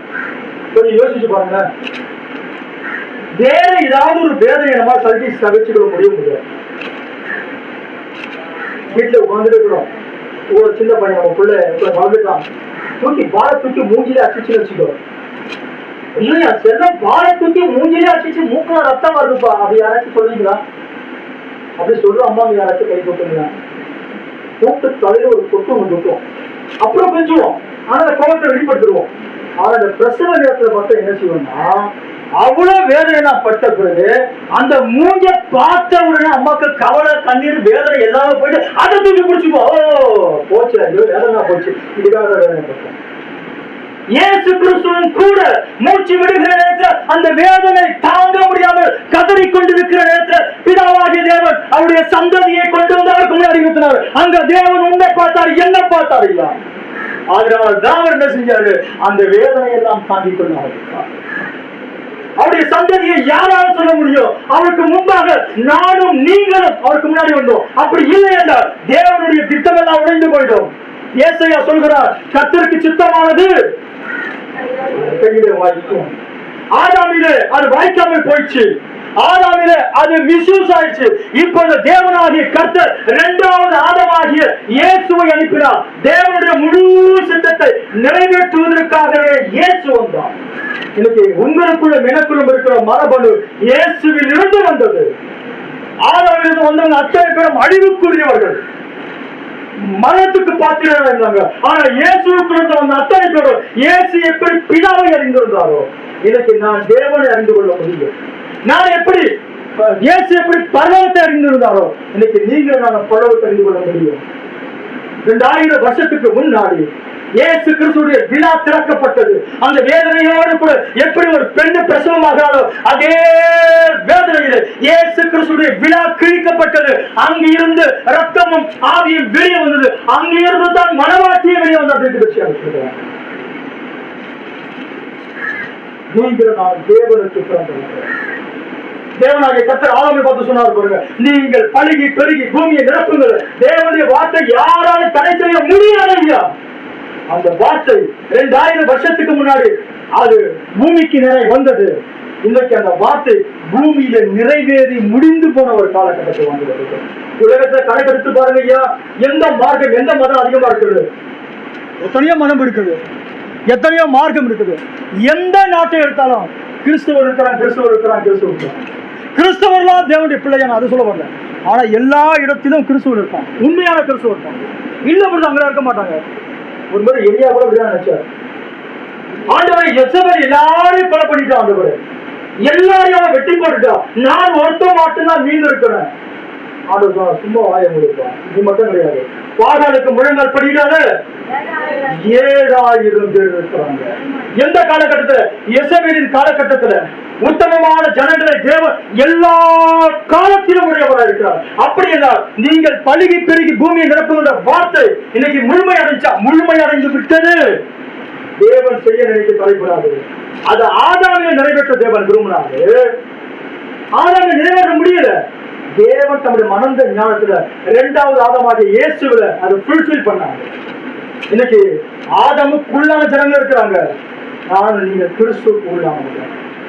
கொஞ்சம் யோசிச்சு பாருங்க. வேற ஏதாவது ஒரு வேதனை நம்ம சகிச்சுக்கொள்ள முடியாது. வீட்டுல உட்காந்துட்டு இருக்கிறோம், ஒரு சின்ன பையன் நம்ம பிள்ளை வளர்ந்துட்டான், தூக்கி பாலை தூக்கி மூஞ்சில அடிச்சு வச்சுக்கோ. இல்லையா செல்லம் பாலை தூக்கி மூஞ்சிலே அடிச்சு மூக்குல ரத்தம் வருதுப்பா, அப்படி யாராச்சும் சொல்றீங்களா? அப்படி சொல்ற அம்மாங்க யாராச்சும் கை கொடுத்தீங்களா? கூட்டு தலையில ஒரு கொட்டு ஒன்று கொட்டும், அப்புறம் கொஞ்சுவோம். ஆனா அந்த கோபத்தை வெளிப்படுத்திடுவோம். ஆனா அந்த பிரசவ நேரத்துல பார்த்தா என்ன செய்வோம்னா அவ்வளவு வேதனை நான் பட்ட பிறகு அந்த மூஞ்ச பார்த்த உடனே அம்மாக்கு கவலை கண்ணீர் வேதனை எல்லாமே போயிட்டு அதை தூக்கி பிடிச்சிப்போ போச்சு, ஐயோ வேதனை போச்சு, இதுக்காக வேதனை பட்டேன். இயேசு கிறிஸ்துவின் கூட மூச்சு விடுகிற நேரத்தில் அந்த வேதனை தாங்க முடியாமல் கதறி கொண்டிருக்கிற நேரத்தில் பிதாவாகிய தேவன் அவருடைய சந்ததியை கொண்டு வந்து அவருக்கு முன்னாடி நிறுத்தினார். அங்க தேவன் உன்னை பார்த்தார், என்ன பார்த்தார் இல்ல. அதனால தேவன் என்ன செஞ்சாரு, அந்த வேதனை எல்லாம் தாங்கிக் கொண்டார். அவருடைய சந்ததியை யாராலும் சொல்ல முடியும், அவருக்கு முன்பாக நானும் நீங்களும் அவருக்கு முன்னாடி வந்தோம். அப்படி இல்லை என்றால் தேவனுடைய திட்டம் எல்லாம் உடைந்து போயிடும். ஏசாயா சொல்கிறார், கர்த்தருக்கு சித்தமானது கையிலே வாய்க்கும். ஆதாமிலே அது வாய்க்காமல் போயிடுச்சு, ஆதாமிலே அது மிஸ்யூஸ் ஆயிடுச்சு. இப்போது தேவனாகிய கர்த்தர் இரண்டாவது ஆதாமாகிய இயேசுவை அனுப்பினார். தேவனுடைய முழு சித்தத்தை நிறைவேற்றுவதற்காகவே இயேசு வந்தார். இன்னைக்கு உங்களுக்குள்ள எனக்குள்ளும் இருக்கிற மரபணு இயேசுவில் இருந்து வந்தது. ஆதாமிலிருந்து வந்தவங்க அத்தனை பேரும் அழிவுக்குரியவர்கள், மரணத்துக்கு பாத்திரம் இருந்தாங்க. ஆனா இயேசுக்குள்ள வந்த அத்தனை பேரும் இயேசு எப்படி பிதாவை அறிந்திருந்தாரோ, இன்னைக்கு நான் தேவனை அறிந்து கொள்ள முடியும். நான் எப்படி இயேசு எப்படி பரலோகத்தை அறிந்திருந்தாரோ, இன்னைக்கு நீங்க நான் பரலோகத்தை அறிந்து கொள்ள முடியும். 2000 வருஷத்துக்கு முன்னாடி இயேசு கிறிஸ்துடைய விழா திறக்கப்பட்டது. அந்த வேதனையோடு கூட எப்படி ஒரு பெண் பிரசவமாகிறாரோ அதே வேதனையில் இயேசு கிறிஸ்துடைய விழா கிழிக்கப்பட்டது. அங்கு இருந்து ரத்தமும் ஆவியும் வெளியே வந்தது. அங்கு இருந்து தான் மனவாட்டியே வெளியே வந்தது. நீங்கள் நான் தேவனுக்கு பிறந்தவர்கள். தேவனாகிய கர்த்தர் ஆதாமை பார்த்து சொன்னார் பாருங்க, நீங்கள் பழுகி பெருகி பூமியை நிரப்புங்கள். தேவனுடைய வார்த்தை யாராலும் தடை செய்ய முடியாது. அந்த வார்த்தை 2000 வருஷத்துக்கு முன்னாடி அது பூமிக்கு நிறை வந்தது. இன்றைக்கு அந்த வார்த்தை பூமியில நிறைவேறி முடிந்து போன ஒரு காலகட்டத்தை வந்து உலகத்துல கணக்கெடுத்து பாருங்க ஐயா, எந்த மார்க்கம் எந்த மதம் அதிகமா இருக்குது? எத்தனையோ மதம் இருக்குது, எத்தனையோ மார்க்கம் இருக்குது. எந்த நாட்டை எடுத்தாலும் கிறிஸ்தவர் இருக்கிறான், கிறிஸ்தவர் இருக்கிறான், கிறிஸ்தவர் இருக்கிறான். கிறிஸ்தவர்லாம் தேவனுடைய பிள்ளையா நான் அது சொல்ல வரல. ஆனா எல்லா இடத்திலும் கிறிஸ்தவர் இருப்பான், உண்மையான கிறிஸ்தவர் இருப்பான். இல்ல பொழுது அங்கே இருக்க மாட்டாங்க. ஒரு முறை எலியா கூட அப்படிதான் நினைச்சார். ஆண்டவரை எசபேல் எல்லாரையும் கொலை பண்ணிட்டான். ஆண்டவர் எல்லாரையும் வெட்டி போட்டுட்டான். நான் ஒருத்த மட்டும்தான் மீன் இருக்கிறேன். ஆண்டவர் சும்மா வாய முடிப்பான், இது மட்டும் கிடையாது. பாகாலுக்கு முழங்கால் படிக்கிறாரு 7000 பேர் இருக்கிறாங்க. எந்த காலகட்டத்தில்? எசபேலின் காலகட்டத்தில் உத்தமமான ஜனங்களை தேவன் எல்லா காலத்திலும் உடையவராக இருக்கிறார். அப்படி என்றால் நீங்கள் பழுகி பெருகி பூமியை நிரப்புகின்ற வார்த்தை இன்னைக்கு முழுமை அடைந்து விட்டது. தேவன் செய்ய நினைத்து தலைப்படாது. அது ஆதாமில் நிறைவேற்ற தேவன் விரும்பினாரு. ஆதாமில் நிறைவேற்ற முடியல. தேவன் தம்முடைய மனந்த ஞானத்துல 2வது ஆதாமாகிய இயேசுவில அதை ஃபுல்ஃபில் பண்ணாங்க. இன்னைக்கு ஆதாமுக்குள்ளான ஜனங்கள் இருக்கிறாங்க, நான் நீங்க கிறிஸ்துவுக்கு உள்ளானவங்க.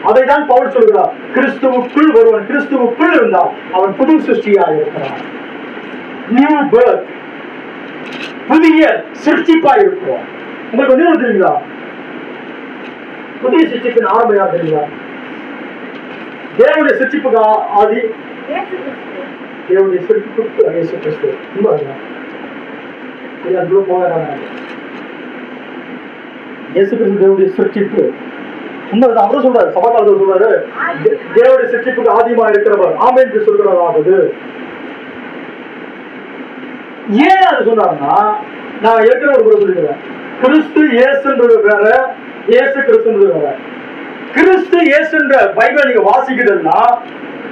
அதைதான் பவுல் சொல்கிறார், கிறிஸ்துவுக்குள் ஒருவன் கிறிஸ்துவுக்குள் இருந்தால் அவன் புது சிருஷ்டியாக இருக்கிறான். நியூ பர்த், புதிய சிருஷ்டிப்பா இருக்கிறோம். உங்களுக்கு வந்து தெரியுங்களா? புதிய சிருஷ்டிப்பின் ஆரம்பம் யார் தெரியுங்களா? தேவனுடைய சிருஷ்டிப்புக்கு ஆதி தேவனுடைய சிருஷ்டிப்பு இயேசு கிறிஸ்து. இயேசு கிறிஸ்து தேவனுடைய சிருஷ்டிப்பு உண்மைதான். அவரும் சொல்றாரு, சபாகாலத்தில் சொல்றாரு, தேவனுடைய சிருஷ்டிப்புக்கு ஆதியமா இருக்கிறவர் ஆமென் என்று சொல்கிறதாவது. ஏன் அது சொன்னாருன்னா, நான் ஏற்கனவே ஒரு கூட சொல்லிக்கிறேன், கிறிஸ்து இயேசுன்றது வேற, இயேசு கிறிஸ்துன்றது வேற. கிறிஸ்து இயேசுன்ற பைபிளை நீங்க வாசிக்கிறதுனா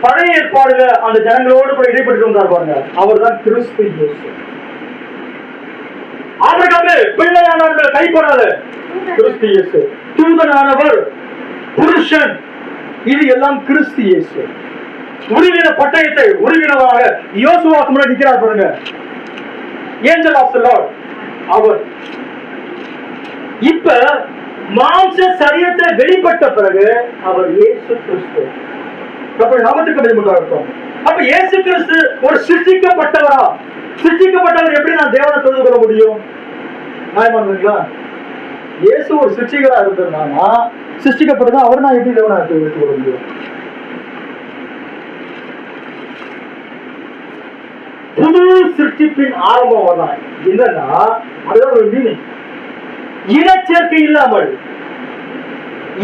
பழைய ஏற்பாடுல அந்த ஜனங்களோடு கூட இடைப்பட்டு வந்தார் பாருங்க, அவர் தான் கிறிஸ்து இயேசு. ஆபிரகாமே பிள்ளையானவர்கள் கைப்படாத கிறிஸ்து இயேசு. தூதனானவர் புருஷன், இது எல்லாம் கிறிஸ்து இயேசு. உருவின பட்டயத்தை உருவினவாக யோசுவாக்கு முன்னாடி நிற்கிறார் பாருங்க, ஏஞ்சல் ஆஃப் தி லார்ட் அவர். இப்ப மாம்ச சரீரத்தை வெளிப்பட்ட பிறகு அவர் இயேசு கிறிஸ்து. நாமத்துக்கு வெளிப்பட்டார். அப்ப இயேசு கிறிஸ்து ஒரு சிருஷ்டிக்கப்பட்டவரா? சிருஷ்டிக்கப்பட்டவர் எப்படி நான் தேவனை தொழுது கொள்ள முடியும்? நியாயமானீங்களா? இயேசு ஒரு சிருஷ்டிகரா இருந்ததுனா சிருஷ்டிக்கப்பட்டதா அவர் நான் எப்படி தேவனை தொழுது கொள்ள முடியும்? புது சிருஷ்டிப்பின் ஆரம்பம் தான் என்னன்னா, அதுதான் ஒரு மீனிங். இனச்சேர்க்கை இல்லாமல்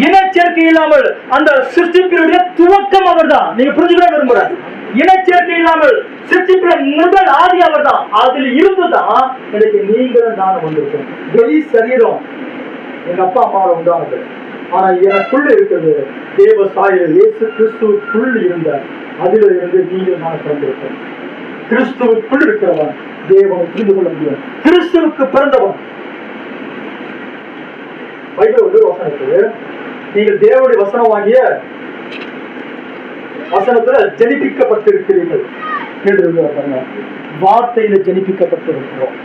இனச்சேர்க்கை இல்லாமல் அந்த சிருஷ்டிப்பினுடைய துவக்கம் அவர் தான். நீங்க புரிஞ்சுக்க விரும்புறேன். இனச்சேர்க்கை இல்லாமல் சிருஷ்டிப்பிற முதல் ஆதி அவர் தான். அதில் இருந்துதான் எனக்கு நீங்களும் நானும் வந்திருக்கோம். வெளி சரீரம் எங்க அப்பா அம்மாவோட உண்டானது, ஆனா எனக்குள்ள இருக்கிறது தேவ சாயல் இயேசு கிறிஸ்துவுக்குள் இருந்த அதில் இருந்து நீங்கள் நான் பிறந்திருக்கோம். கிறிஸ்துவுக்குள் இருக்கிறவன் தேவனை புரிந்து கொள்ள முடியும். கிறிஸ்துவுக்கு பிறந்தவன். பைபிள் ஒரு வசனம் இருக்கு. நீங்கள் தேவனுடைய வசனம் வாங்கிய வசனத்துல ஜனிப்பிக்கப்பட்டிருக்கிறீர்கள் என்று வார்த்தையில ஜனிப்பிக்கப்பட்டிருக்கிறோம்,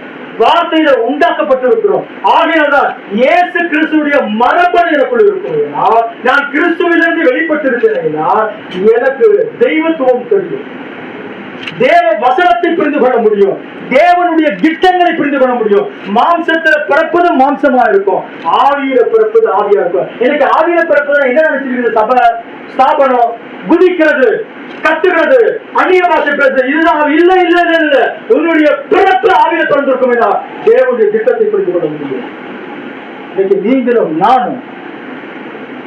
வார்த்தையில உண்டாக்கப்பட்டிருக்கிறோம். ஆகையால்தான் இயேசு கிறிஸ்துடைய மரபணு எனக்குள்ள இருக்கும். நான் கிறிஸ்துவிலிருந்து வெளிப்பட்டிருக்கிறேன். எனக்கு தெய்வத்துவம் தெரியும். தேவ வசனத்தை புரிந்து கொள்ள முடியும். தேவனுடைய திட்டங்களை புரிந்து கொள்ள முடியும். மாம்சத்துல பிறப்பது மாம்சமா இருக்கும், ஆவியில பிறப்பது ஆவியா இருக்கும். எனக்கு ஆவியில பிறப்பது என்ன நினைச்சிருக்கிறது? சபை ஸ்தாபனம், குதிக்கிறது, கத்துக்கிறது, அந்நிய பாஷை பேசுறது, இதுதான். இல்ல இல்ல இல்ல இல்ல, உன்னுடைய பிறப்பு ஆவியில பிறந்திருக்கும். தேவனுடைய திட்டத்தை புரிந்து கொள்ள முடியும். இன்னைக்கு நீங்களும் நானும்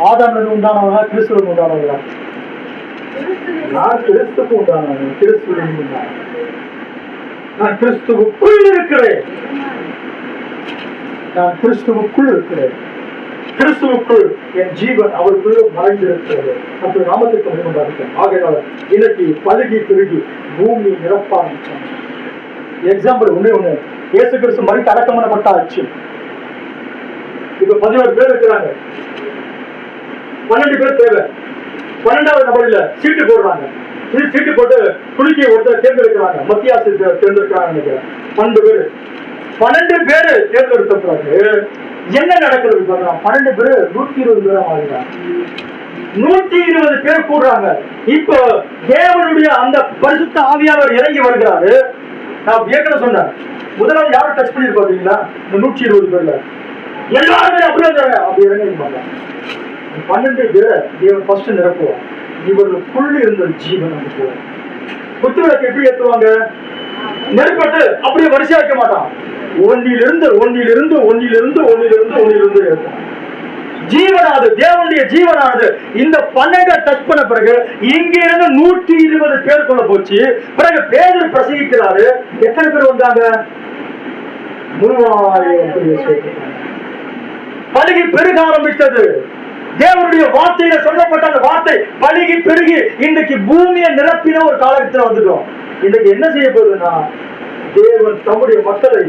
ஆதாமிலிருந்து உண்டானவர்களா, கிறிஸ்துவுக்கு உண்டானவர்களா? நான் கிறிஸ்துக்கு உண்டானவன், கிறிஸ்துவிலிருந்து உண்டானவன். நான் கிறிஸ்துவுக்குள் இருக்கிறேன். நான் கிறிஸ்துவுக்குள் இருக்கிறேன். கிறிஸ்துவுக்குள் என் ஜீவன் அவருக்குள்ள மறைந்திருக்கிறது. அப்படி நாமத்திற்கு முன்பாக ஆகையால இன்னைக்கு பழுகி பெருகி பூமி நிரப்பான எக்ஸாம்பிள் ஒண்ணு. இயேசு கிறிஸ்து மறித்து அடக்கம் பண்ணப்பட்டாச்சு. இப்ப 11 பேர் இருக்கிறாங்க. 12 பேர் தேவை. 12வது நபர்ல சீட்டு போடுறாங்க. சீட்டு போட்டு குளிக்க ஒருத்தர் தேர்ந்தெடுக்கிறாங்க. மத்தியாசு தேர்ந்தெடுக்கிறாங்க. 12 பேரு தேர்ந்தெடுத்த பிறகு என்ன நடக்கிறது? 12 பேரு 120 பேரா மாறினாங்க. 120 பேர் கூடுறாங்க. இப்போ தேவனுடைய அந்த பரிசுத்த ஆவியானவர் இறங்கி வருகிறாரு. நான் ஏற்கனவே சொன்னேன், முதலாவது யாரும் டச் பண்ணிருப்பாங்களா? இந்த 120 பேர்ல எல்லாருமே அப்படி இறங்கி 12 பேரை தேவன் ஃபர்ஸ்ட் நிரப்புவார். இவர்களுக்குள்ள இருந்த ஜீவன் அனுப்புவார். புத்துவிளக்கு எப்படி ஏற்றுவாங்க? நெருப்பட்டு அப்படியே வரிசையா வைக்க மாட்டான். ஒன்னிலிருந்து இருக்கும் ஜீவனாது, தேவனுடைய ஜீவனானது இந்த 12 டச் பண்ண பிறகு இங்க இருந்து 120 பேருக்குள்ள போச்சு. பிறகு பேதுரு பிரசங்கிக்கிறாரு. எத்தனை பேர் வந்தாங்க? 3000 பழுகி பெருக ஆரம்பித்தது. தேவனுடைய வார்த்தையில சொல்லப்பட்ட அந்த வார்த்தை பழுகி பெருகி இன்றைக்கு பூமியை நிரப்பின ஒரு காலகட்டத்தில் வந்துட்டோம். இன்றைக்கு என்ன செய்ய போகுதுன்னா, தேவன் தம்முடைய மக்களை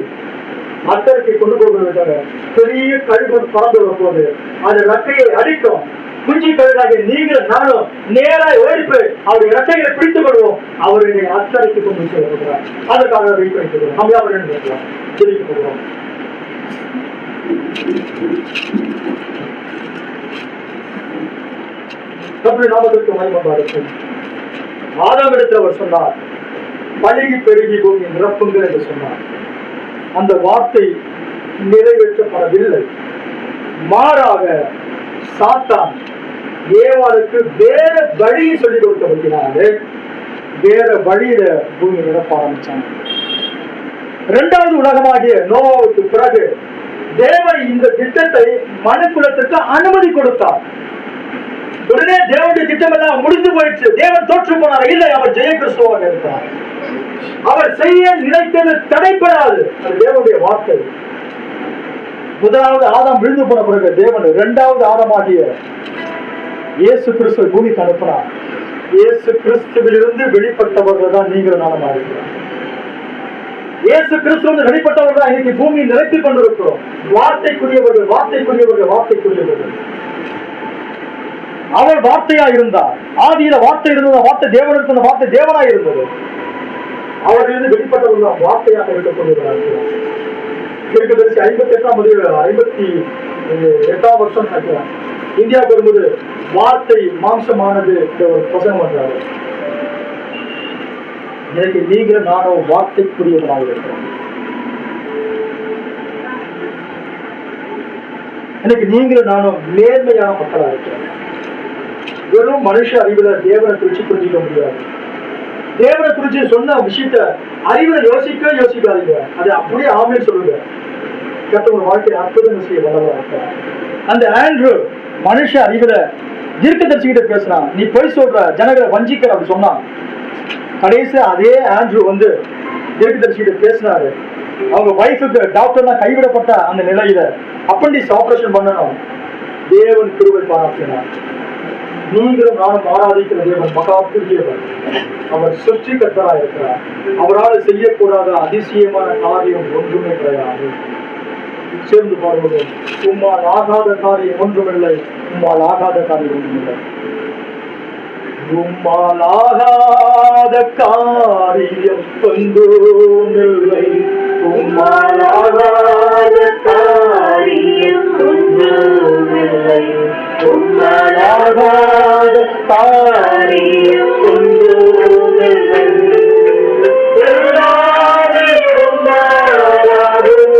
அக்கறைக்கு கொண்டு போகிறதுக்காக பெரிய கழுகு பறந்து வர போது அந்த ரக்கையை அடிக்கும். குஞ்சி கழுகாக நீங்கள் நானும் நேரா ஓடிப்பு அவருடைய ரக்கைகளை பிடித்துக் கொள்வோம். அவருடைய அக்கறைக்கு கொண்டு செல்கிறார். அதற்காக வெயிட் பண்ணிக்கிறோம். நம்ம யாரும் நினைக்கலாம் தெரிவிக்க போகிறோம். நாமத்திற்கு மகிமைப்படும். ஆதாமிடத்தில் அவர் சொன்னார், பழுகி பெருகி பூமி நிரப்புங்கள் என்று சொன்னார். அந்த வார்த்தை நிறைவேற்றப்படவில்லை. மாறாக சாத்தான் ஏவாளுக்கு வேற வழியை சொல்லிக் கொடுத்தபடினாலே வேற வழியில பூமி நிரப்ப ஆரம்பிச்சாங்க. 2வது உலகமாகிய நோவாவுக்கு பிறகு தேவன் இந்த திட்டத்தை மனுக்குலத்திற்கு அனுமதி கொடுத்தார். உடனே தேவனுடைய திட்டம் எல்லாம் முடிந்து போயிடுச்சு. தேவன் தோற்று போனார். இல்லை, அவர் ஜெய கிறிஸ்துவாக இருக்கிறார். அவர் செய்ய நினைத்தது தடைப்படாது. அது தேவனுடைய வார்த்தை. முதலாவது ஆதாம் விழுந்து போன பிறகு தேவன் 2வது ஆதாமாகிய இயேசு கிறிஸ்துவை பூமிக்கு அனுப்பினார். இயேசு கிறிஸ்துவிலிருந்து வெளிப்பட்டவர்கள் தான் நீங்கள் நானும் இருக்கிறோம். இயேசு கிறிஸ்து வெளிப்பட்டவர்கள் தான் இன்னைக்கு பூமியை நிரப்பிக் கொண்டிருக்கிறோம். வார்த்தைக்குரியவர்கள், வார்த்தைக்குரியவர்கள், வார்த்தைக்குரியவர்கள். அவர் வார்த்தையா இருந்தார். ஆதியில வார்த்தை இருந்தது. வார்த்தை தேவனுக்கு, அந்த வார்த்தை தேவனாய் இருந்தது. அவரிலிருந்து வெளிப்பட்டவர்கள் வார்த்தையாக இருக்கக்கூடியவர்கள். 58ஆம் வருஷம் இந்தியாவுக்கு வரும்போது வார்த்தை மாம்சமானது ஒரு பிரசங்கம் பண்றாரு. எனக்கு நீங்களும் நானும் வார்த்தைக்குரியவராக இருக்கிறோம். எனக்கு நீங்களும் நானும் நேர்மையான மக்களாக இருக்கிறோம். வெறும் மனுஷ அறிவுல தேவனை குறிச்சு புரிஞ்சிக்க முடியாது. தேவனை குறிச்சு சொன்ன விஷயத்த அறிவுல யோசிக்காதீங்க. அதை அப்படியே ஆமே சொல்லுங்க. கர்த்தர் ஒரு வாழ்க்கையை அற்புதம் செய்ய வல்லவராக இருக்கிறார். அந்த ஆண்ட்ரூ மனுஷ அறிவுல தீர்க்கதரிசிகிட்ட பேசுறான், நீ பொய் சொல்ற, ஜனங்களை வஞ்சிக்கிற அப்படி சொன்னான். கடைசி அதே ஆண்ட்ரூ வந்து தீர்க்கதரிசிகிட்ட பேசினாரு. அவங்க வைஃபுக்கு டாக்டர்லாம் கைவிடப்பட்ட அந்த நிலையில அப்பண்டிஸ் ஆபரேஷன் பண்ணணும். தேவன் கிருபை பாராட்டினார். நீங்களும் நானும் ஆராதிக்கிற தேவன் மகா புதியவர். அவர் சிருஷ்டிகர்த்தராக இருக்கிறார். அவரால் செய்யக்கூடாத அதிசயமான காரியம் ஒன்றுமே கிடையாது. சேர்ந்து பாடுவோம். உம்மால் ஆகாத காரியம் ஒன்றுமில்லை, உம்மால் ஆகாத காரியம் ஒன்றுமில்லை. உம்மால் ஆகாத காரியம் ஒன்றுமில்லை, உம்மால் ஆகாத காரியம் ஒன்றுமில்லை, உம்மால் ஆகாத காரியம் ஒன்றுமில்லை. எல்லாமே உம்மாலாகும்,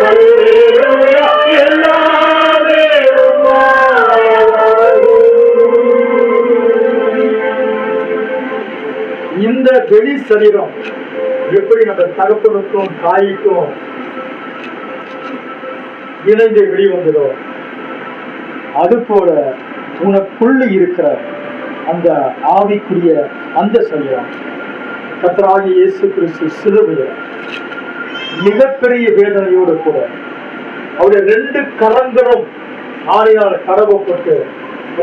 அல்லேலூயா, எல்லாமே உம்மாலாகும். இந்த வெளி சரீரம் எப்படி நம்ம தகப்பனுக்கும் தாய்க்கும் இணைந்து வெளிவந்ததோ அது போல உனக்குள்ள இருக்கிற அந்த ஆவிக்குரிய அந்த சரீரம் கர்த்தராகிய இயேசு கிறிஸ்து சிலுவையில் மிகப்பெரிய வேதனையோடு கூட அவருடைய 2 கரங்களும் ஆணியால் கடவப்பட்டு,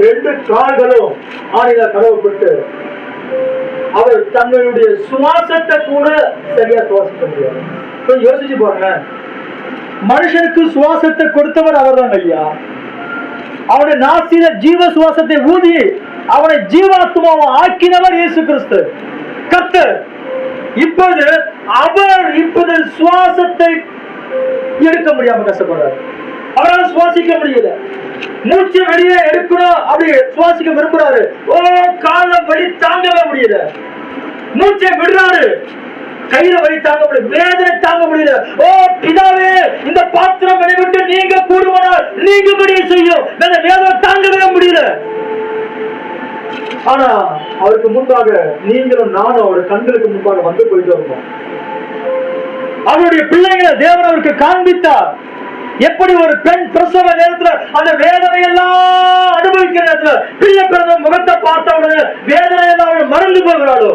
2 கால்களும் ஆணியால் கடவப்பட்டு, அவர் தங்களுடைய சுவாசத்தை கூட சரியா சுவாசிக்க முடியாது. கொஞ்சம் யோசிச்சு பாருங்க, மனுஷனுக்கு சுவாசத்தை கொடுத்தவர் அவர் தான் ஐயா. அவனுடைய நாசில ஜீவ சுவாசத்தை ஊதி அவனை ஜீவாத்மாவை ஆக்கினவர் இயேசு கிறிஸ்து கர்த்தர். இப்போது அவர் சுவாசத்தை எடுக்க முடியாம கஷ்டப்படுறாரு. அவரால் சுவாசிக்க முடியல. மூச்சு வெளியே எடுக்கணும், அப்படி சுவாசிக்க விரும்புறாரு. ஓ, காலம் வலி தாங்கவே முடியல. மூச்சை விடுறாரு, கையில வலி தாங்க முடியல, வேதனை தாங்க முடியல. ஓ பிதாவே, இந்த பாத்திரம் என்னை விட்டு நீங்க கூடுவனால் நீங்க முடிய செய்யும். வேதனை தாங்கவே முடியல. ஆனா அவருக்கு முன்பாக நீங்களும் நானும் அவருடைய கண்களுக்கு முன்பாக வந்து போயிட்டு வரணும். அவருடைய பிள்ளைகளை தேவன் அவருக்கு காண்பித்தார். எப்படி ஒரு பெண் பிரசவ நேரத்துல அந்த வேதனை எல்லாம் அனுபவிக்கிற நேரத்துல பிள்ளை பிறந்த முகத்தை பார்த்த உடனே வேதனை எல்லாம் அவள் மறந்து போகிறாளோ,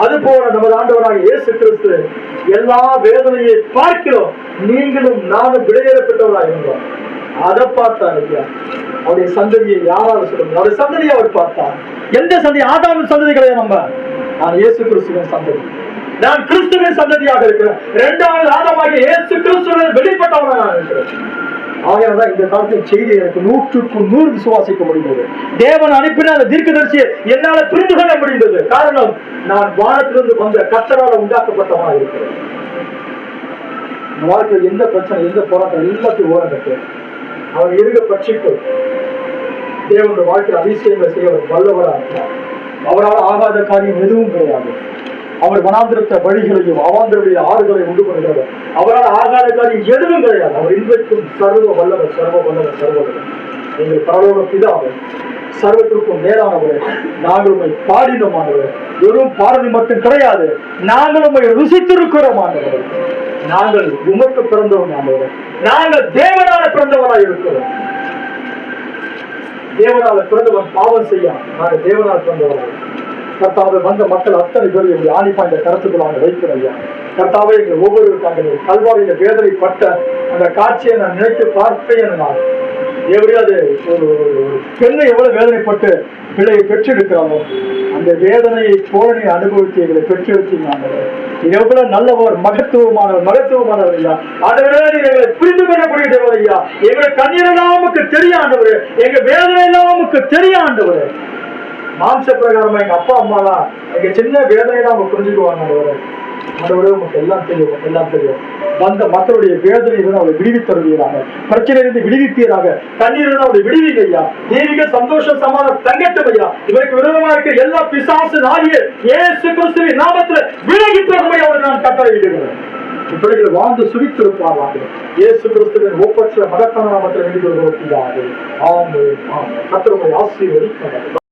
அது போல நமது ஆண்டவராக இயேசு கிறிஸ்து எல்லா வேதனையை பார்க்கிறோம். நீங்களும் நானும் விடையேறப்பட்டவராக இருந்தோம். அதை பார்த்தார் ஐயா. அவருடைய சந்ததியை யாராவது சொல்லுங்க. அவருடைய சந்ததியை அவர் பார்த்தார். எந்த சந்ததி? ஆதாமின் சந்ததி கிடையாது. நான் இயேசு கிறிஸ்துவின் சந்ததி. நான் கிறிஸ்துவின் சந்ததியாக இருக்கிறேன். 2வது ஆதாமாகிய இயேசு கிறிஸ்துவின் வெளிப்பட்டவனாக நான் இருக்கிறேன். ஆகையால்தான் இந்த காலத்தின் செய்தி எனக்கு 100க்கு 100 விசுவாசிக்க முடிந்தது. தேவன் அனுப்பின அந்த தீர்க்கதரிசியை என்னால புரிந்து கொள்ள முடிந்தது. காரணம், நான் வானத்திலிருந்து வந்த கர்த்தரால் உண்டாக்கப்பட்டவனாக இருக்கிறேன். வாழ்க்கையில் எந்த பிரச்சனை, எந்த போராட்டம் எல்லாத்தையும் ஓரம் கட்டு அவர் இருக பட்சிக்கு தேவனுடைய வாழ்க்கையில் அதிசயங்களை செய்ய வல்லவராக இருக்கிறார். அவரால் ஆகாத காரியம் எதுவும் கிடையாது. அவர் வனாந்திரத்த வழிகளையும் அவாந்திரடைய ஆறுகளை உண்டு பண்ணுகிறவர். அவரால் ஆகாத காரியம் எதுவும் கிடையாது. அவர் இன்றைக்கும் சர்வ வல்லவர், சர்வ வல்லவர், சர்வவர். எங்கள் பரலோக பிதாவே, சர்வத்திற்கும் மேலானவர். நாங்கள் உண்மை பாடினமானவர். வெறும் பாடல் மட்டும் கிடையாது, நாங்கள் உண்மை ருசித்திருக்கிறோமானவர். நாங்கள் உமக்கு பிறந்தவனானவர். நாங்கள் தேவனால பிறந்தவனாய் இருக்கிறோம். தேவனால பிறந்தவன் பாவம் செய்ய, நாங்கள் தேவனால பிறந்தவனாக. கர்த்தாவை வந்த மக்கள் அத்தனை பேர் எங்களை ஆணி பாய்ந்த கருத்துக்களாக வைக்கிறையா. கர்த்தாவை எங்கள் ஒவ்வொரு கல்வாரியில வேதனைப்பட்ட அந்த காட்சியை நான் நினைத்து பார்ப்பேன். நான் எப்படியாவது ஒரு பெண்ணை எவ்வளவு வேதனைப்பட்டு பிள்ளையை பெற்றெடுக்கிறாரோ அந்த வேதனையை போல அனுபவித்து எங்களை பெற்றெடுத்தீங்க. எவ்வளவு நல்லவர், மகத்துவமானவர் ஐயா. ஆண்டவரே, எங்களை புரிந்து கொள்ளக்கூடிய தேவர் ஐயா. எங்களை கண்ணீர் எல்லாம் நமக்கு தெரிய ஆண்டவர், எங்க வேதனை எல்லாம் நமக்கு தெரிய ஆண்டவர். மாம்ச பிரகாரமா எங்க அப்பா அம்மா தான் எங்க சின்ன வேதனை தான் அவங்க புரிஞ்சுக்குவாங்க. ஆண்டவரே, உங்களுக்கு எல்லாம் தெரியும், எல்லாம் தெரியும். வந்த மக்களுடைய வேதனையிலிருந்து அவளை விடுவித்தருவீராக, பிரச்சனையிலிருந்து விடுவிப்பீராக, கண்ணீரிலிருந்து அவளை விடுவீங்க ஐயா. தெய்வீக சந்தோஷம் சமாதானம் தங்கட்டும் ஐயா. இவருக்கு விரோதமா இருக்க எல்லா பிசாசு நாளியே இயேசு கிறிஸ்துவின் நாமத்துல விலகி போகும்படி அவரை நான் கட்டளையிடுகிறேன். இப்படிகளை வாழ்ந்து சுவித்திருப்பார்கள். இயேசு கிறிஸ்துவின் ஒப்பற்ற மகத்தான நாமத்தில் வேண்டிக் கொள்கிறோம். ஆமென். கர்த்தர் உங்களை ஆசீர்வதிப்பார்.